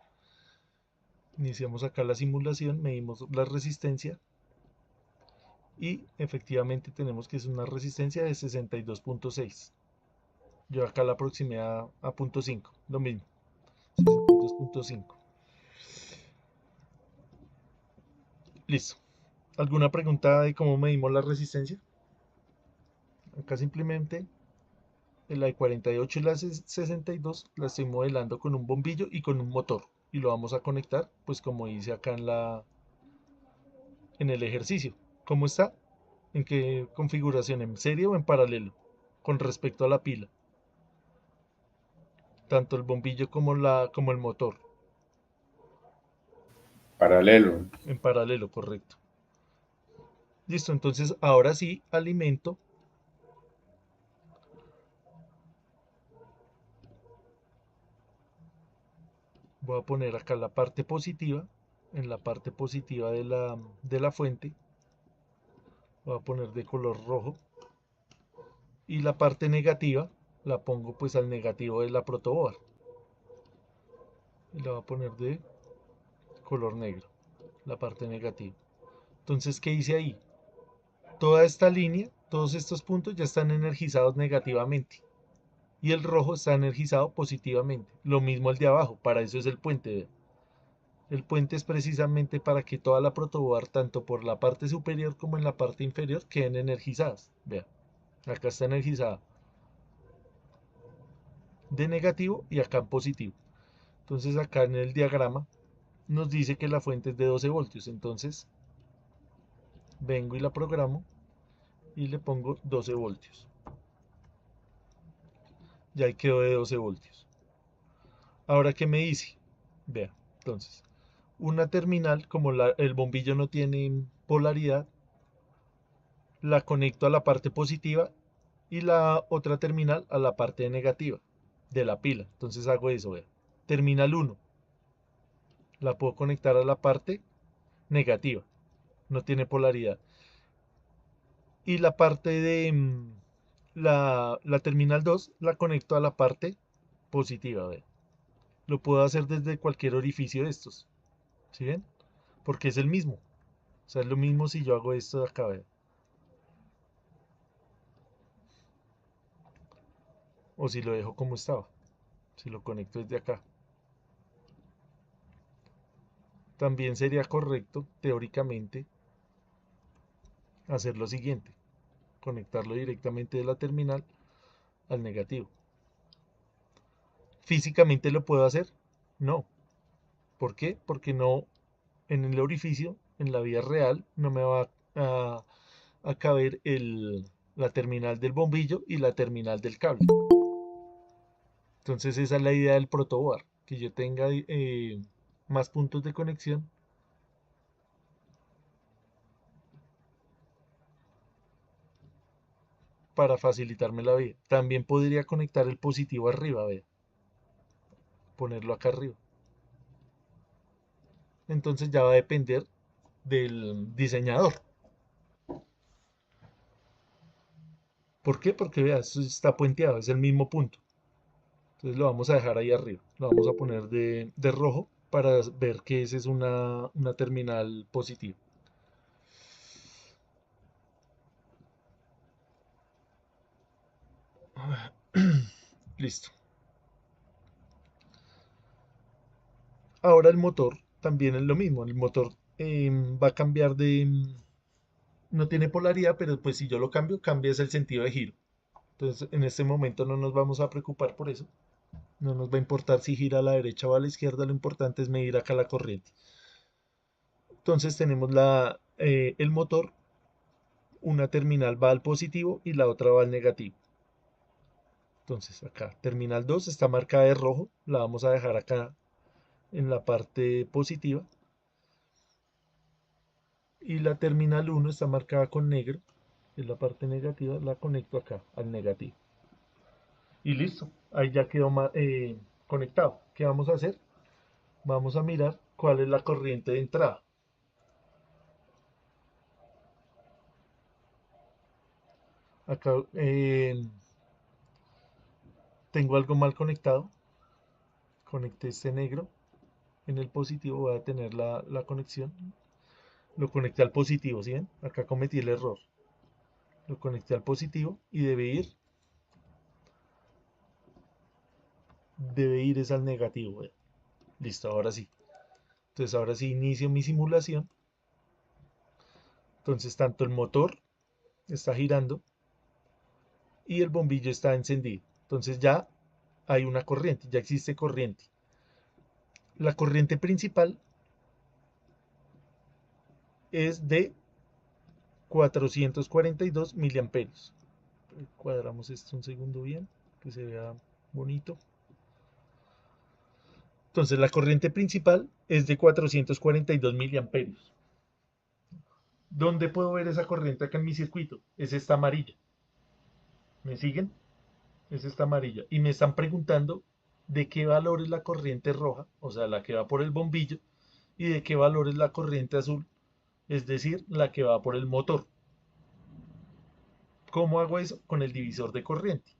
Iniciamos acá la simulación, medimos la resistencia y efectivamente tenemos que es una resistencia de 62.6. Yo acá la aproximé a 0.5, lo mismo, 62.5. Listo. ¿Alguna pregunta de cómo medimos la resistencia? Acá simplemente la de 48 y la 62 la estoy modelando con un bombillo y con un motor. Y lo vamos a conectar, pues como dice acá en el ejercicio. ¿Cómo está? ¿En qué configuración? ¿En serie o en paralelo? Con respecto a la pila. Tanto el bombillo como el motor. Paralelo. En paralelo, correcto. Listo, entonces ahora sí alimento. Voy a poner acá la parte positiva. En la parte positiva de la fuente. Voy a poner de color rojo. Y la parte negativa la pongo pues al negativo de la protoboard. Y la voy a poner de color negro. La parte negativa. Entonces, ¿qué hice ahí? Toda esta línea, todos estos puntos ya están energizados negativamente. Y el rojo está energizado positivamente. Lo mismo el de abajo, para eso es el puente. ¿Ve? El puente es precisamente para que toda la protoboard, tanto por la parte superior como en la parte inferior, queden energizadas. Vean, acá está energizada de negativo y acá en positivo. Entonces acá en el diagrama nos dice que la fuente es de 12 voltios. Entonces vengo y la programo y le pongo 12 voltios. Ya ahí quedó de 12 voltios. Ahora, ¿qué me dice? Vea, entonces, una terminal, como el bombillo no tiene polaridad, la conecto a la parte positiva y la otra terminal a la parte negativa de la pila. Entonces hago eso, vea. Terminal 1, la puedo conectar a la parte negativa, no tiene polaridad. Y la parte de la terminal 2 la conecto a la parte positiva, vea. Lo puedo hacer desde cualquier orificio de estos. ¿Sí ven? Porque es el mismo. O sea, es lo mismo si yo hago esto de acá, vea. O si lo dejo como estaba. Si lo conecto desde acá. También sería correcto, teóricamente, hacer lo siguiente. Conectarlo directamente de la terminal al negativo. ¿Físicamente lo puedo hacer? No. ¿Por qué? Porque no, en el orificio, en la vida real, no me va a caber la terminal del bombillo y la terminal del cable. Entonces esa es la idea del protoboard, que yo tenga más puntos de conexión para facilitarme la vida. También podría conectar el positivo arriba, vea, ponerlo acá arriba. Entonces ya va a depender del diseñador. ¿Por qué? Porque vea, eso está puenteado, es el mismo punto. Entonces lo vamos a dejar ahí arriba. Lo vamos a poner de rojo para ver que esa es una terminal positiva. Listo. Ahora el motor también es lo mismo. El motor va a cambiar no tiene polaridad, pero pues si yo lo cambio, cambia es el sentido de giro. Entonces en este momento no nos vamos a preocupar por eso. No nos va a importar si gira a la derecha o a la izquierda. Lo importante es medir acá la corriente. Entonces tenemos el motor. Una terminal va al positivo y la otra va al negativo. Entonces acá, terminal 2 está marcada de rojo. La vamos a dejar acá en la parte positiva. Y la terminal 1 está marcada con negro, que es la parte negativa, la conecto acá al negativo. Y listo, ahí ya quedó conectado. ¿Qué vamos a hacer? Vamos a mirar cuál es la corriente de entrada. Acá tengo algo mal conectado. Conecté este negro en el positivo, voy a tener la conexión. Lo conecté al positivo, ¿sí ven? Acá cometí el error. Lo conecté al positivo y debe ir es al negativo. Listo, ahora sí. Entonces ahora sí inicio mi simulación. Entonces tanto el motor está girando y el bombillo está encendido. Entonces ya hay una corriente, ya existe corriente. La corriente principal es de 442 miliamperios. Cuadramos esto un segundo bien, que se vea bonito. Entonces la corriente principal es de 442 miliamperios. ¿Dónde puedo ver esa corriente acá en mi circuito? Es esta amarilla. ¿Me siguen? Es esta amarilla. Y me están preguntando de qué valor es la corriente roja, o sea, la que va por el bombillo, y de qué valor es la corriente azul, es decir, la que va por el motor. ¿Cómo hago eso? Con el divisor de corriente.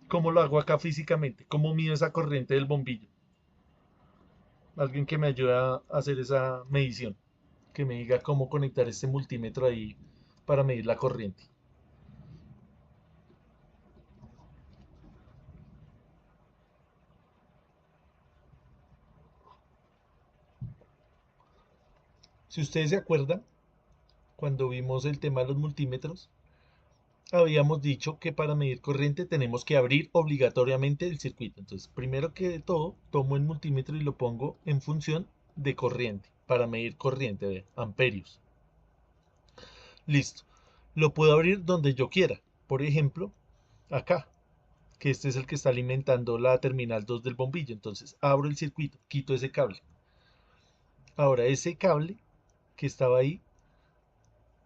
¿Cómo lo hago acá físicamente? ¿Cómo mido esa corriente del bombillo? Alguien que me ayude a hacer esa medición. Que me diga cómo conectar este multímetro ahí para medir la corriente. Si ustedes se acuerdan, cuando vimos el tema de los multímetros, habíamos dicho que para medir corriente tenemos que abrir obligatoriamente el circuito. Entonces, primero que todo, tomo el multímetro y lo pongo en función de corriente, para medir corriente, de amperios. Listo. Lo puedo abrir donde yo quiera. Por ejemplo, acá, que este es el que está alimentando la terminal 2 del bombillo. Entonces, abro el circuito, quito ese cable. Ahora, ese cable que estaba ahí,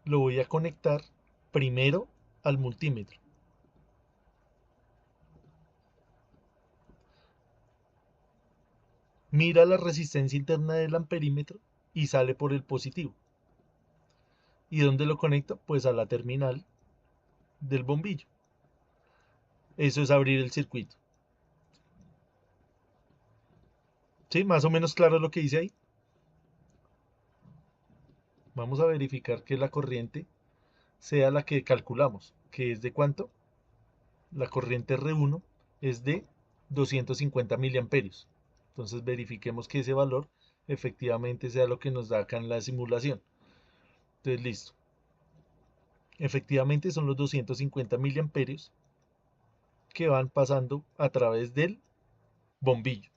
lo voy a conectar primero al multímetro. Mira la resistencia interna del amperímetro y sale por el positivo. ¿Y dónde lo conecto? Pues a la terminal del bombillo. Eso es abrir el circuito. ¿Sí? Más o menos claro lo que dice ahí. Vamos a verificar que la corriente sea la que calculamos, que es de ¿cuánto? La corriente R1 es de 250 miliamperios. Entonces verifiquemos que ese valor efectivamente sea lo que nos da acá en la simulación. Entonces listo. Efectivamente son los 250 miliamperios que van pasando a través del bombillo.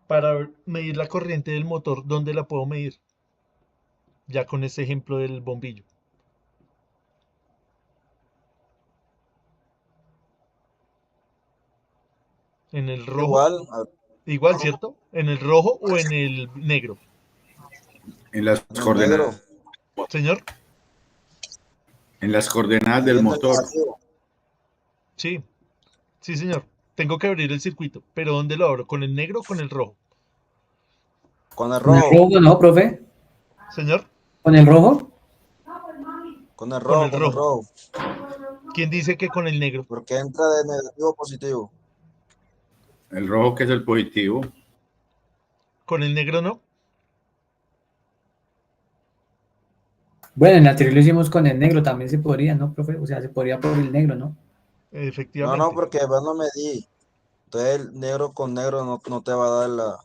Para medir la corriente del motor, ¿dónde la puedo medir? Ya con este ejemplo del bombillo. En el rojo. Igual, ¿cierto? ¿En el rojo o en el negro? En las En el coordenadas. negro. Señor. En las coordenadas del Ahí en el motor. negativo. Sí, sí, señor. Tengo que abrir el circuito. ¿Pero dónde lo abro? ¿Con el negro o con el rojo? Con el ¿Con el rojo. rojo no, profe? Señor. ¿Con el rojo? Con el Con el rojo, con el rojo. rojo. ¿Quién dice que con el negro? Porque entra de negativo a positivo. El rojo que es el positivo. Con el negro no. Bueno, en la anterior lo hicimos con el negro, también se podría, ¿no, profe? O sea, se podría por el negro, ¿no? No, Efectivamente. porque vos no medí. Entonces el negro con negro no te va a dar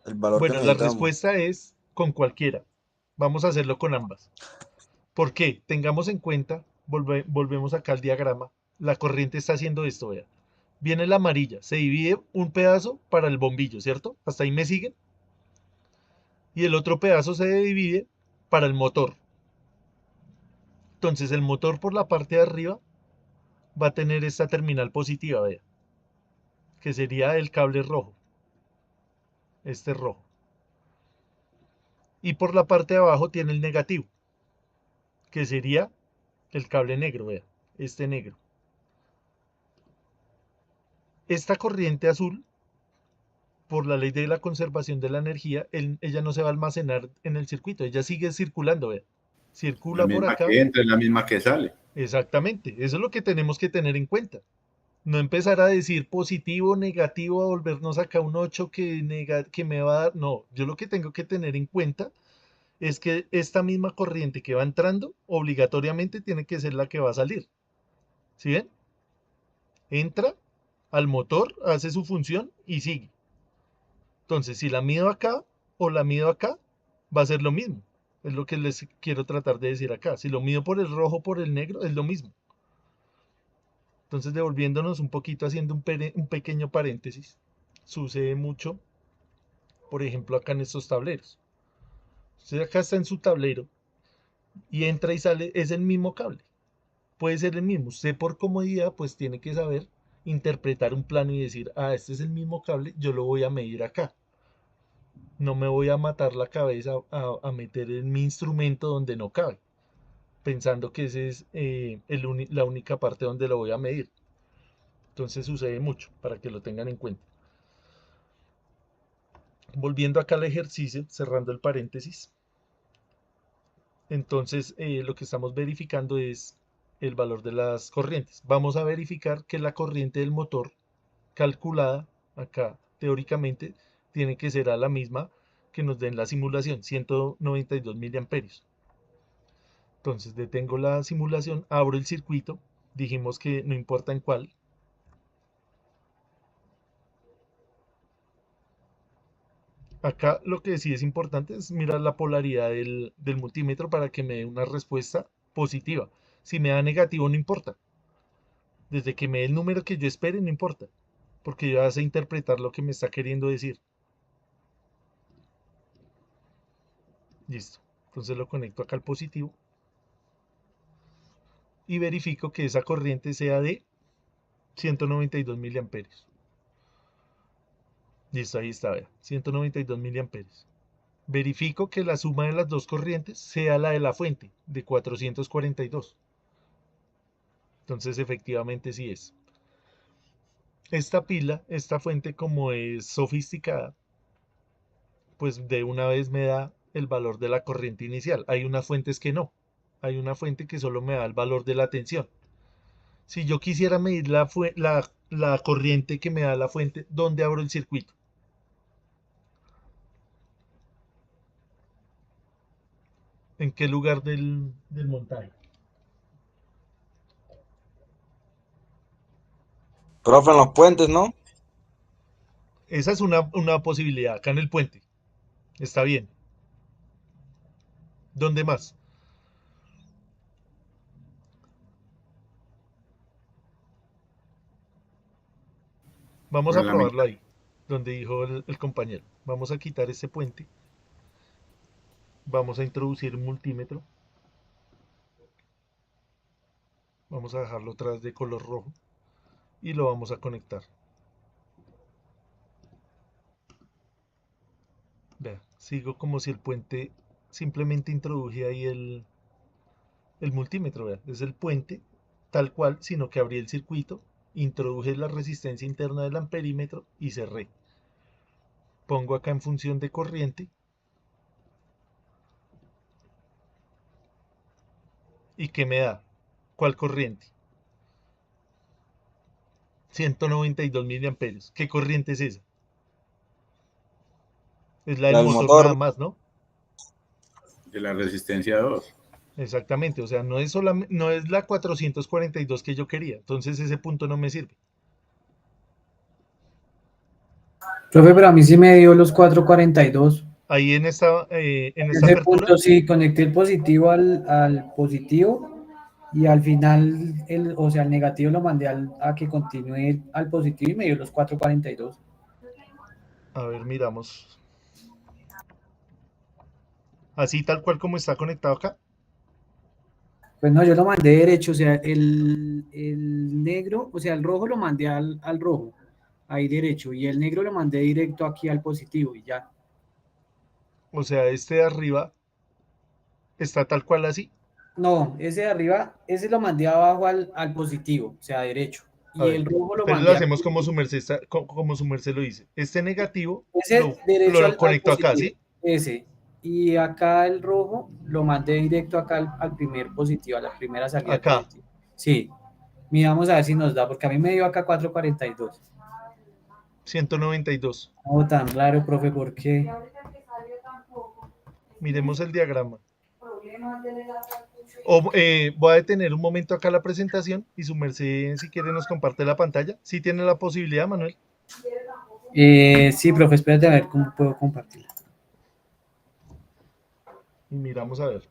el valor que Bueno, la necesitamos. respuesta es con cualquiera. Vamos a hacerlo con ambas. ¿Por qué? Tengamos en cuenta, volvemos acá al diagrama, la corriente está haciendo esto, vea. Viene la amarilla, se divide un pedazo para el bombillo, ¿cierto? ¿Hasta ahí me siguen? Y el otro pedazo se divide para el motor. Entonces el motor por la parte de arriba va a tener esta terminal positiva, vea, que sería el cable rojo, este rojo. Y por la parte de abajo tiene el negativo, que sería el cable negro, vea, este negro. Esta corriente azul, por la ley de la conservación de la energía, ella no se va a almacenar en el circuito, ella sigue circulando, vea. La Circula por misma acá. que entra es la misma que sale. Exactamente, eso es lo que tenemos que tener en cuenta. No empezar a decir positivo, negativo, a volvernos acá un 8 que me va a dar. No, yo lo que tengo que tener en cuenta es que esta misma corriente que va entrando, obligatoriamente tiene que ser la que va a salir. ¿Sí ven? Entra al motor, hace su función y sigue. Entonces, si la mido acá o la mido acá, va a ser lo mismo. Es lo que les quiero tratar de decir acá. Si lo mido por el rojo o por el negro, es lo mismo. Entonces, devolviéndonos un poquito, haciendo un pequeño paréntesis, sucede mucho, por ejemplo, acá en estos tableros. Usted acá está en su tablero y entra y sale, es el mismo cable. Puede ser el mismo. Usted por comodidad, pues tiene que saber interpretar un plano y decir, ah, este es el mismo cable, yo lo voy a medir acá. No me voy a matar la cabeza a meter en mi instrumento donde no cabe, pensando que esa es la única parte donde lo voy a medir. Entonces sucede mucho, para que lo tengan en cuenta. Volviendo acá al ejercicio, cerrando el paréntesis. Entonces lo que estamos verificando es el valor de las corrientes. Vamos a verificar que la corriente del motor calculada acá teóricamente tiene que ser a la misma que nos den la simulación, 192 miliamperios. Entonces detengo la simulación, abro el circuito, dijimos que no importa en cuál. Acá lo que sí es importante es mirar la polaridad del multímetro para que me dé una respuesta positiva. Si me da negativo no importa. Desde que me dé el número que yo espere no importa. Porque yo ya sé interpretar lo que me está queriendo decir. Listo. Entonces lo conecto acá al positivo. Y verifico que esa corriente sea de 192 miliamperios. Listo, ahí está, vea, 192 miliamperios. Verifico que la suma de las dos corrientes sea la de la fuente, de 442. Entonces, efectivamente sí es. Esta pila, esta fuente, como es sofisticada, pues de una vez me da el valor de la corriente inicial. Hay unas fuentes que no. Hay una fuente que solo me da el valor de la tensión. Si yo quisiera medir la corriente que me da la fuente, ¿dónde abro el circuito? ¿En qué lugar del montaje? Profe, en los puentes, ¿no? Esa es una posibilidad, acá en el puente. Está bien. ¿Dónde más? Vamos Por a la probarlo mitad. ahí, donde dijo el compañero. Vamos a quitar este puente. Vamos a introducir un multímetro. Vamos a dejarlo atrás de color rojo. Y lo vamos a conectar. Vea, sigo como si el puente simplemente introduje ahí el multímetro. Vea, es el puente tal cual, sino que abrí el circuito, introduje la resistencia interna del amperímetro y cerré. Pongo acá en función de corriente. ¿Y qué me da? ¿Cuál corriente? 192 miliamperios. ¿Qué corriente es esa? Es la La del del motor motor. nada más, ¿no? De la resistencia 2. Exactamente, o sea, no es no es la 442 que yo quería, entonces ese punto no me sirve. Profe, pero a mí sí me dio los 442. Ahí en esta Ese apertura, punto sí, conecté el positivo al positivo y al final, o sea, el negativo lo mandé a que continúe al positivo y me dio los 442. a ver, miramos. Así tal cual como está conectado acá. Pues no, yo lo mandé derecho, o sea, el negro, o sea, el rojo lo mandé al rojo, ahí derecho, y el negro lo mandé directo aquí al positivo y ya. O sea, este de arriba está tal cual así. No, ese de arriba, ese lo mandé abajo al positivo, o sea, derecho. A Y ver, el rojo lo entonces lo mandé hacemos como su merced, como su merced lo dice. Este negativo ese derecho lo al conecto acá, positivo, ¿sí? ese. Y acá el rojo lo mandé directo acá al primer positivo, a la primera salida del Acá, positivo. Sí, miramos a ver si nos da, porque a mí me dio acá 442. 192. No, tan raro, profe, ¿por qué? Miremos el diagrama. Voy a detener un momento acá la presentación y su merced, si quiere, nos comparte la pantalla. Sí tiene la posibilidad, Manuel. Sí, profe, espérate a ver cómo puedo compartirla. Y miramos a ver.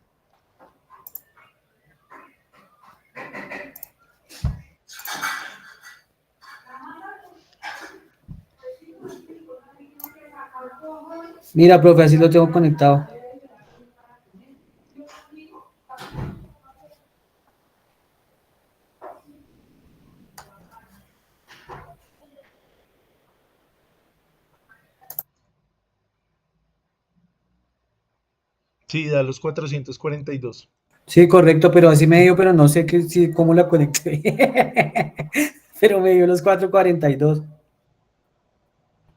Mira, profe, así lo tengo conectado. Sí, da los 442. Sí, correcto, pero así me dio, pero no sé cómo la conecté. Pero me dio los 442.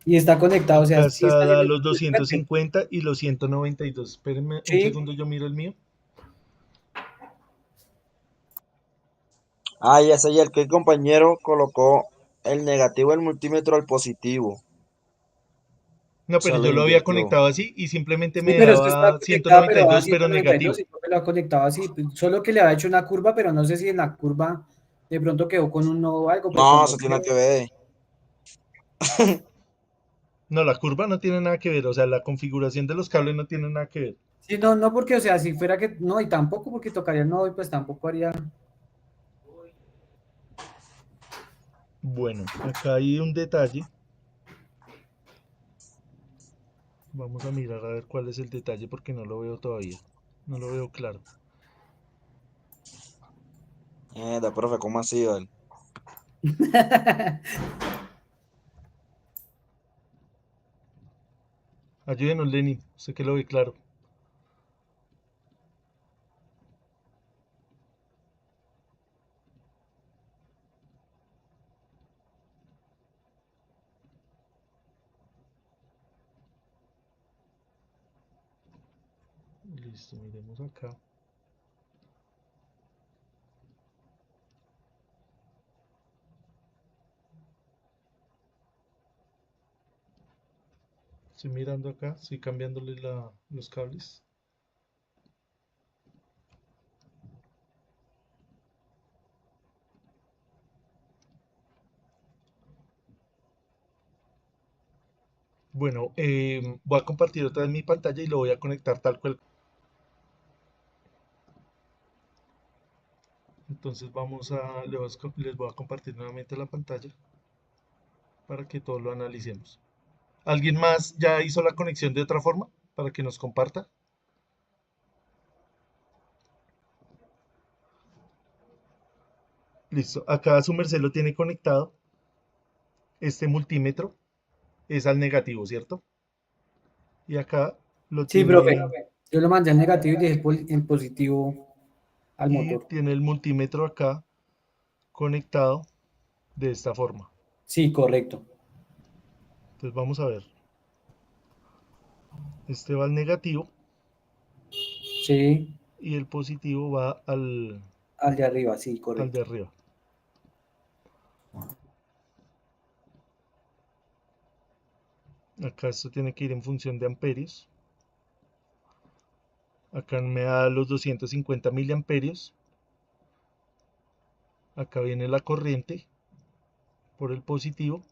Y está conectado, o sea, Acá sí está está haciendo los el puente. 250 y los 192. Espérenme un Sí, segundo, yo miro el mío. Ah, ya sé, ya el compañero colocó el negativo del multímetro al positivo. O No, pero sea, lo yo lo había invirtió. conectado así y simplemente sí, me pero es que está daba conectada, pero a 192, pero 192 negativo. y profe lo ha conectado así. Solo que le ha hecho una curva, pero no sé si en la curva de pronto quedó con un nodo o algo, pero No, cuando eso tiene veo. que ver. No, la curva no tiene nada que ver, o sea, la configuración de los cables no tiene nada que ver. Sí, no, no, porque, o sea, si fuera que, no, y tampoco porque tocaría el nodo y pues tampoco haría. Bueno, acá hay un detalle. Vamos a mirar a ver cuál es el detalle porque no lo veo todavía. No lo veo claro. Profe, ¿cómo así, vale? Ayúdenos, Lenny, sé que lo ve claro. Listo, miremos acá. Estoy mirando acá, estoy cambiándole los cables. Bueno, voy a compartir otra vez mi pantalla y lo voy a conectar tal cual. Entonces les voy a compartir nuevamente la pantalla para que todos lo analicemos. ¿Alguien más ya hizo la conexión de otra forma para que nos comparta? Listo, acá su merced lo tiene conectado. Este multímetro es al negativo, ¿cierto? Y acá lo Sí, profe, tiene yo lo mandé al negativo y dejé el positivo al y motor. tiene el multímetro acá conectado de esta forma. Sí, correcto. Entonces vamos a ver. Este va al negativo Sí, y el positivo va Al de arriba, sí, al correcto. de arriba. Acá esto tiene que ir en función de amperios. Acá me da los 250 miliamperios. Acá viene la corriente por el positivo.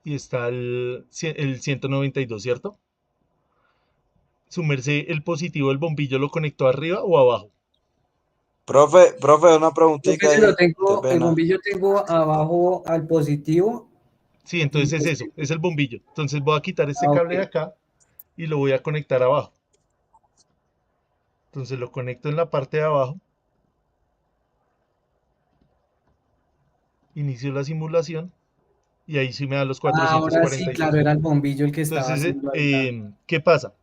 Y está el 192, ¿cierto? Su merced, ¿el positivo del bombillo lo conectó arriba o abajo? Profe, una Yo preguntita se lo ahí, qué tengo, el pena. bombillo tengo abajo al positivo Sí, y entonces es pues, eso, es el bombillo. Entonces voy a quitar este ok. cable de acá y lo voy a conectar abajo. Entonces lo conecto en la parte de abajo. Inicio la simulación y ahí sí me da los Ahora sí, claro, 442. era el bombillo el que estaba Entonces, haciendo ahí la... ¿qué pasa?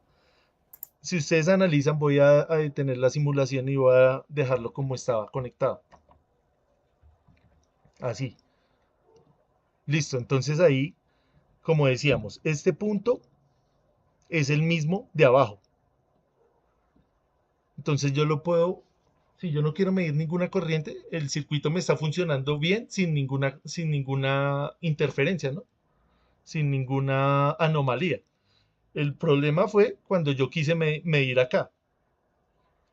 Si ustedes analizan, voy a detener la simulación y voy a dejarlo como estaba conectado. Así. Listo. Entonces ahí, como decíamos, este punto es el mismo de abajo. Entonces yo lo puedo, si yo no quiero medir ninguna corriente, el circuito me está funcionando bien sin ninguna interferencia, ¿no? Sin ninguna anomalía. El problema fue cuando yo quise medir acá.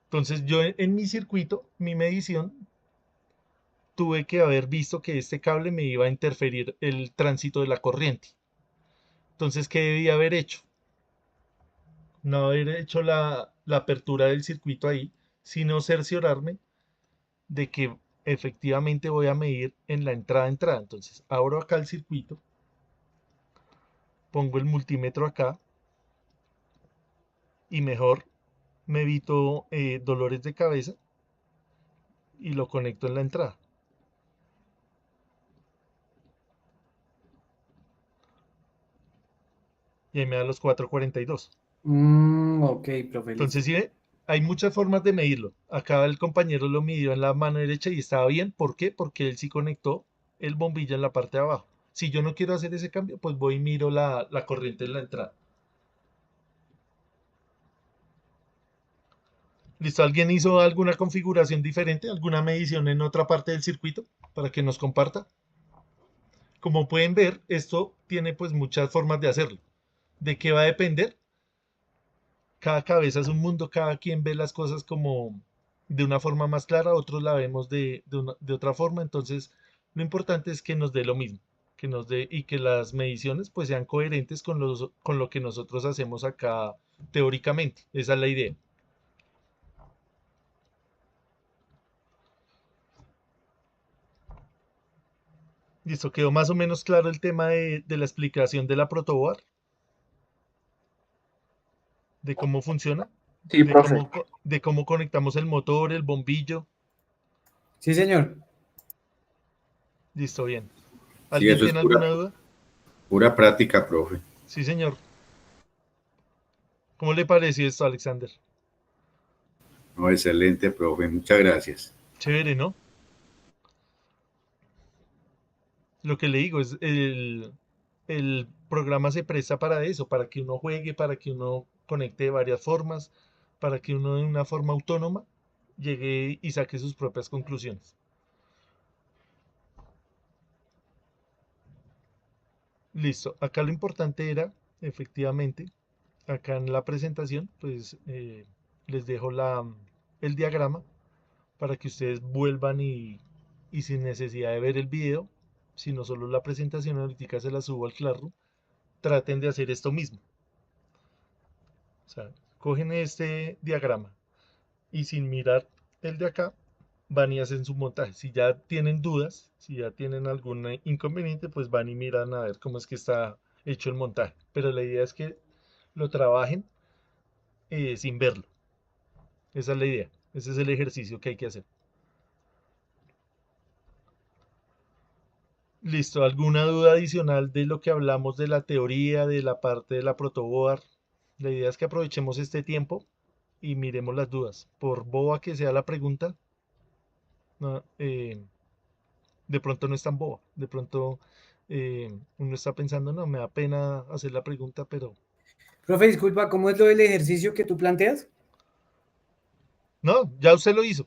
Entonces yo en mi circuito, mi medición, tuve que haber visto que este cable me iba a interferir el tránsito de la corriente. Entonces, ¿qué debía haber hecho? No haber hecho la apertura del circuito ahí, sino cerciorarme de que efectivamente voy a medir en la entrada. Entonces, abro acá el circuito, pongo el multímetro acá y mejor me evito dolores de cabeza y lo conecto en la entrada. Y ahí me da los 442. ok, profe, listo. Entonces, ¿sí ve? Hay muchas formas de medirlo. Acá el compañero lo midió en la mano derecha y estaba bien. ¿Por qué? Porque él sí conectó el bombillo en la parte de abajo. Si yo no quiero hacer ese cambio, pues voy y miro la corriente en la entrada. ¿Listo? ¿Alguien hizo alguna configuración diferente? ¿Alguna medición en otra parte del circuito para que nos comparta? Como pueden ver, esto tiene pues muchas formas de hacerlo. ¿De qué va a depender? Cada cabeza es un mundo, cada quien ve las cosas como de una forma más clara, otros la vemos de otra forma, entonces lo importante es que nos dé lo mismo, que nos dé y que las mediciones pues sean coherentes con lo que nosotros hacemos acá teóricamente, esa es la idea. Listo, quedó más o menos claro el tema de la explicación de la protoboard, de cómo funciona, Sí, profe. de cómo conectamos el motor, el bombillo. Sí, señor. Listo, bien. Sí, ¿Alguien eso es tiene alguna duda? pura práctica, profe. Sí, señor. ¿Cómo le pareció esto, Alexander? No, excelente, profe. Muchas gracias. Chévere, ¿no? Lo que le digo es el programa se presta para eso, para que uno juegue, para que uno conecte de varias formas, para que uno de una forma autónoma llegue y saque sus propias conclusiones. Listo. Acá lo importante era, efectivamente, acá en la presentación, pues les dejo el diagrama para que ustedes vuelvan y sin necesidad de ver el video, sino solo la presentación, ahorita se la subo al Classroom, traten de hacer esto mismo. O sea, cogen este diagrama y sin mirar el de acá, van y hacen su montaje. Si ya tienen dudas, si ya tienen algún inconveniente, pues van y miran a ver cómo es que está hecho el montaje. Pero la idea es que lo trabajen sin verlo. Esa es la idea. Ese es el ejercicio que hay que hacer. Listo, ¿alguna duda adicional de lo que hablamos de la teoría, de la parte de la protoboard? La idea es que aprovechemos este tiempo y miremos las dudas. Por boba que sea la pregunta, no, de pronto no es tan boba. De pronto uno está pensando, no, me da pena hacer la pregunta, pero Profe, disculpa, ¿cómo es lo del ejercicio que tú planteas? No, ya usted lo hizo.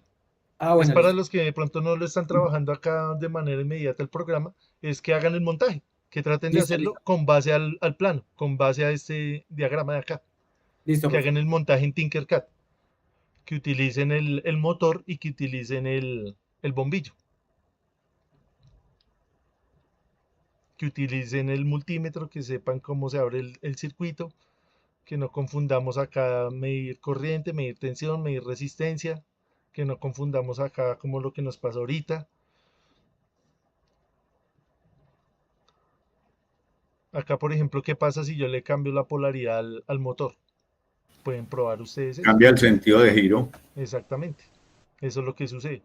Ah, Es bueno, para listo. los que de pronto no lo están trabajando acá de manera inmediata el programa, es que hagan el montaje, que traten de Listo, hacerlo listo. con base al plano, con base a este diagrama de acá, Listo, que profe. hagan el montaje en Tinkercad, que utilicen el motor y que utilicen el bombillo, que utilicen el multímetro, que sepan cómo se abre el circuito, que no confundamos acá medir corriente, medir tensión, medir resistencia, que no confundamos acá como lo que nos pasa ahorita. Acá, por ejemplo, ¿qué pasa si yo le cambio la polaridad al motor? Pueden probar ustedes eso. Cambia el sentido de giro. Exactamente. Eso es lo que sucede.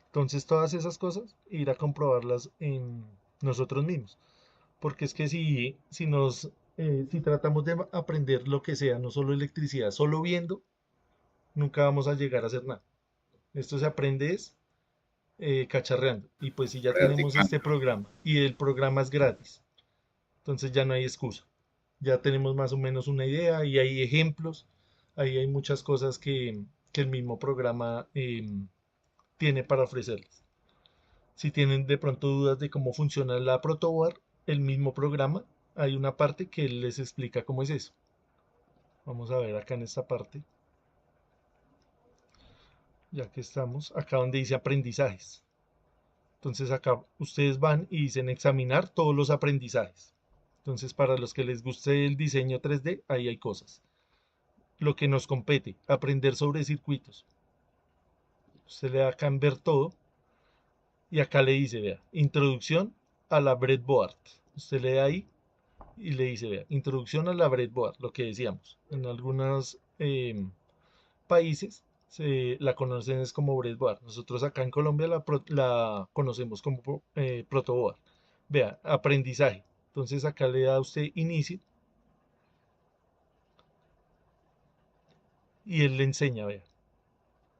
Entonces, todas esas cosas, ir a comprobarlas en nosotros mismos. Porque es que si tratamos de aprender lo que sea, no solo electricidad, solo viendo, nunca vamos a llegar a hacer nada. Esto se aprende es cacharreando. Y pues si ya tenemos este Practicando. programa y el programa es gratis, entonces ya no hay excusa. Ya tenemos más o menos una idea y hay ejemplos, ahí hay muchas cosas que el mismo programa tiene para ofrecerles. Si tienen de pronto dudas de cómo funciona la protoboard, el mismo programa, hay una parte que les explica cómo es eso. Vamos a ver acá en esta parte, ya que estamos, acá donde dice aprendizajes. Entonces acá ustedes van y dicen examinar todos los aprendizajes. Entonces para los que les guste el diseño 3D, ahí hay cosas. Lo que nos compete, aprender sobre circuitos. Usted le da acá en ver todo y acá le dice, vea, introducción a la breadboard. Usted le da ahí y le dice, vea, introducción a la breadboard, lo que decíamos. En algunos países la conocen es como breadboard. Nosotros acá en Colombia la conocemos como protoboard. Vea, aprendizaje. Entonces acá le da a usted inicio y él le enseña, vea.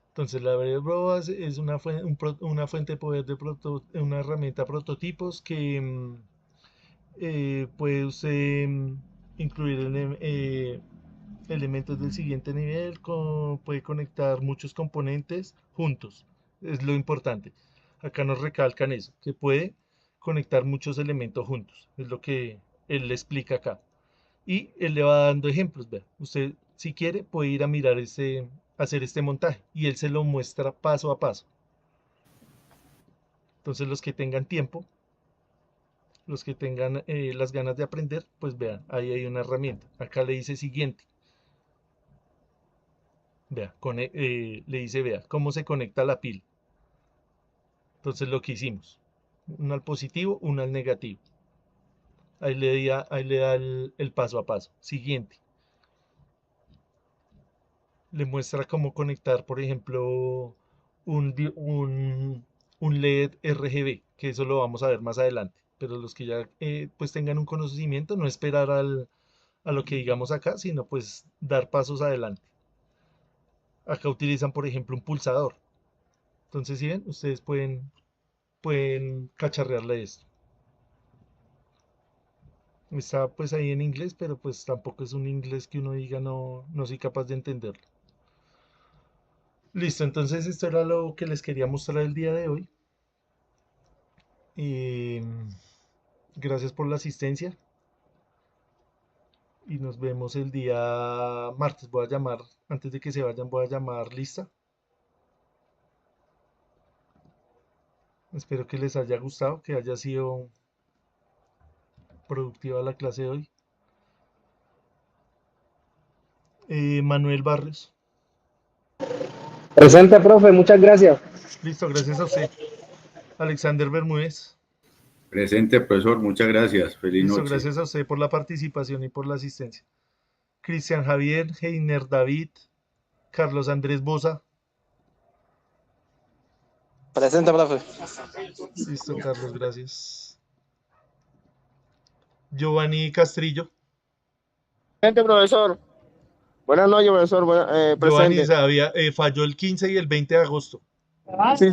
Entonces la breadboard es una fuente de poder una herramienta prototipos que puede usted incluir elementos del siguiente nivel, puede conectar muchos componentes juntos, es lo importante. Acá nos recalcan eso, que puede conectar muchos elementos juntos, es lo que él le explica acá. Y él le va dando ejemplos, vea. Usted, si quiere, puede ir a mirar hacer este montaje y él se lo muestra paso a paso. Entonces los que tengan tiempo, los que tengan las ganas de aprender, pues vean, ahí hay una herramienta. Acá le dice siguiente. Vea, le dice, vea, cómo se conecta la pila. Entonces lo que hicimos, uno al positivo, uno al negativo. Ahí le da el paso a paso. Siguiente. Le muestra cómo conectar, por ejemplo, un LED RGB, que eso lo vamos a ver más adelante. Pero los que ya pues tengan un conocimiento, no esperar a lo que digamos acá, sino pues dar pasos adelante. Acá utilizan, por ejemplo, un pulsador. Entonces, si ven, ustedes pueden cacharrearle esto. Está pues ahí en inglés, pero pues tampoco es un inglés que uno diga no soy capaz de entenderlo. Listo, entonces esto era lo que les quería mostrar el día de hoy. Y gracias por la asistencia. Y nos vemos el día martes. Voy a llamar, antes de que se vayan, voy a llamar lista. Espero que les haya gustado, que haya sido productiva la clase de hoy. Manuel Barrios. Presente, profe, muchas gracias. Listo, gracias a usted. Alexander Bermúdez. Presente, profesor. Muchas gracias. Feliz Listo, noche. gracias a usted por la participación y por la asistencia. Cristian Javier, Heiner David, Carlos Andrés Bosa. Presente, profe. Listo, Carlos, gracias. Giovanni Castrillo. Presente, profesor. Buenas noches, profesor. Giovanni Presente. falló el 15 y el 20 de agosto. Sí,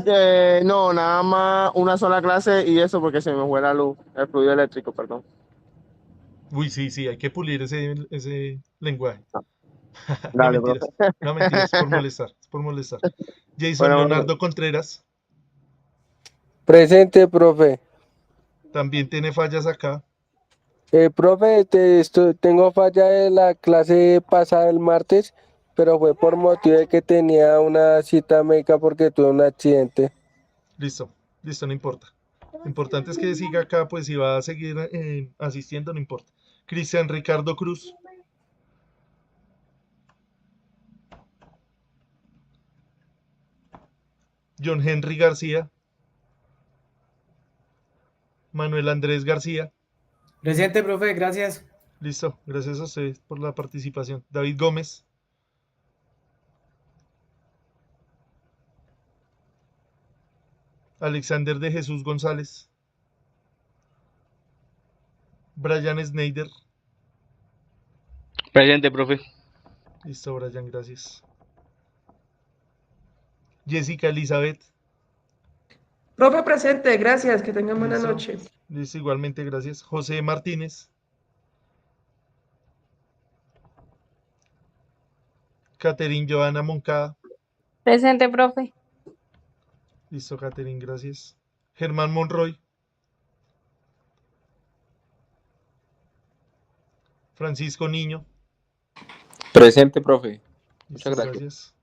no, nada más una sola clase y eso porque se me fue la luz, el fluido eléctrico, perdón. Uy, sí, hay que pulir ese lenguaje. No Dale, mentiras, profe. no mentiras, es por molestar, es por molestar. Jason Bueno, Leonardo Contreras Presente, profe. también tiene fallas acá. Profe, tengo falla de la clase pasada el martes, pero fue por motivo de que tenía una cita médica porque tuve un accidente. Listo, listo, no importa. Lo importante es que siga acá, pues si va a seguir asistiendo, no importa. Cristian Ricardo Cruz, John Henry García, Manuel Andrés García. Presente, profe, gracias. Listo, gracias a ustedes por la participación. David Gómez, Alexander de Jesús González, Brian Snyder. Presente, profe. Listo, Brian, gracias. Jessica Elizabeth. Profe presente, gracias, que tengan buena Listo. noche. Listo, igualmente, gracias. José Martínez. Catherine Joana Moncada. Presente, profe. Listo, Catherine, gracias. Germán Monroy. Francisco Niño. Presente, profe. Listo, Muchas gracias. gracias.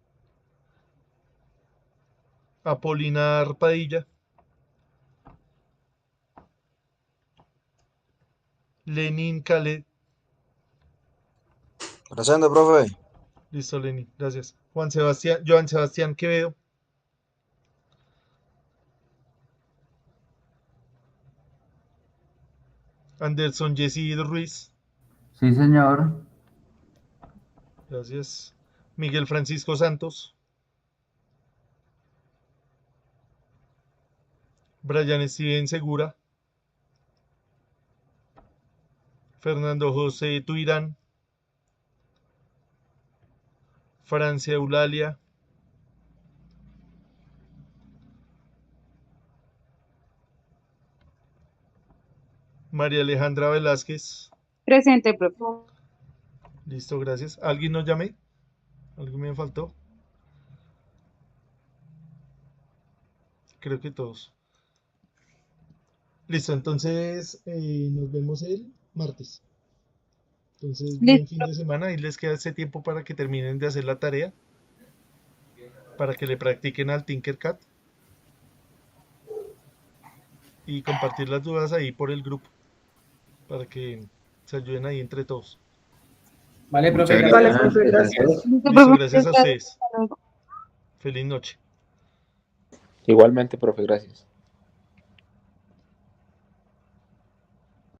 Apolinar Padilla. Lenin Khaled. Presente, profe. Listo, Lenin, gracias. Joan Sebastián Quevedo. Anderson Jesse Ruiz. Sí, señor. Gracias. Miguel Francisco Santos. Brian Steven Segura. Fernando José Tuirán. Francia Eulalia. María Alejandra Velázquez. Presente, profe. Listo, gracias. ¿Alguien nos llamé? ¿Algo me faltó? Creo que todos. Listo, entonces nos vemos el martes. Entonces, buen fin de semana y les queda ese tiempo para que terminen de hacer la tarea, para que le practiquen al Tinkercad y compartir las dudas ahí por el grupo, para que se ayuden ahí entre todos. Vale, profe, Muchas Vale, gracias. profe, gracias. Listo, gracias a ustedes. Feliz noche. Igualmente, profe, gracias.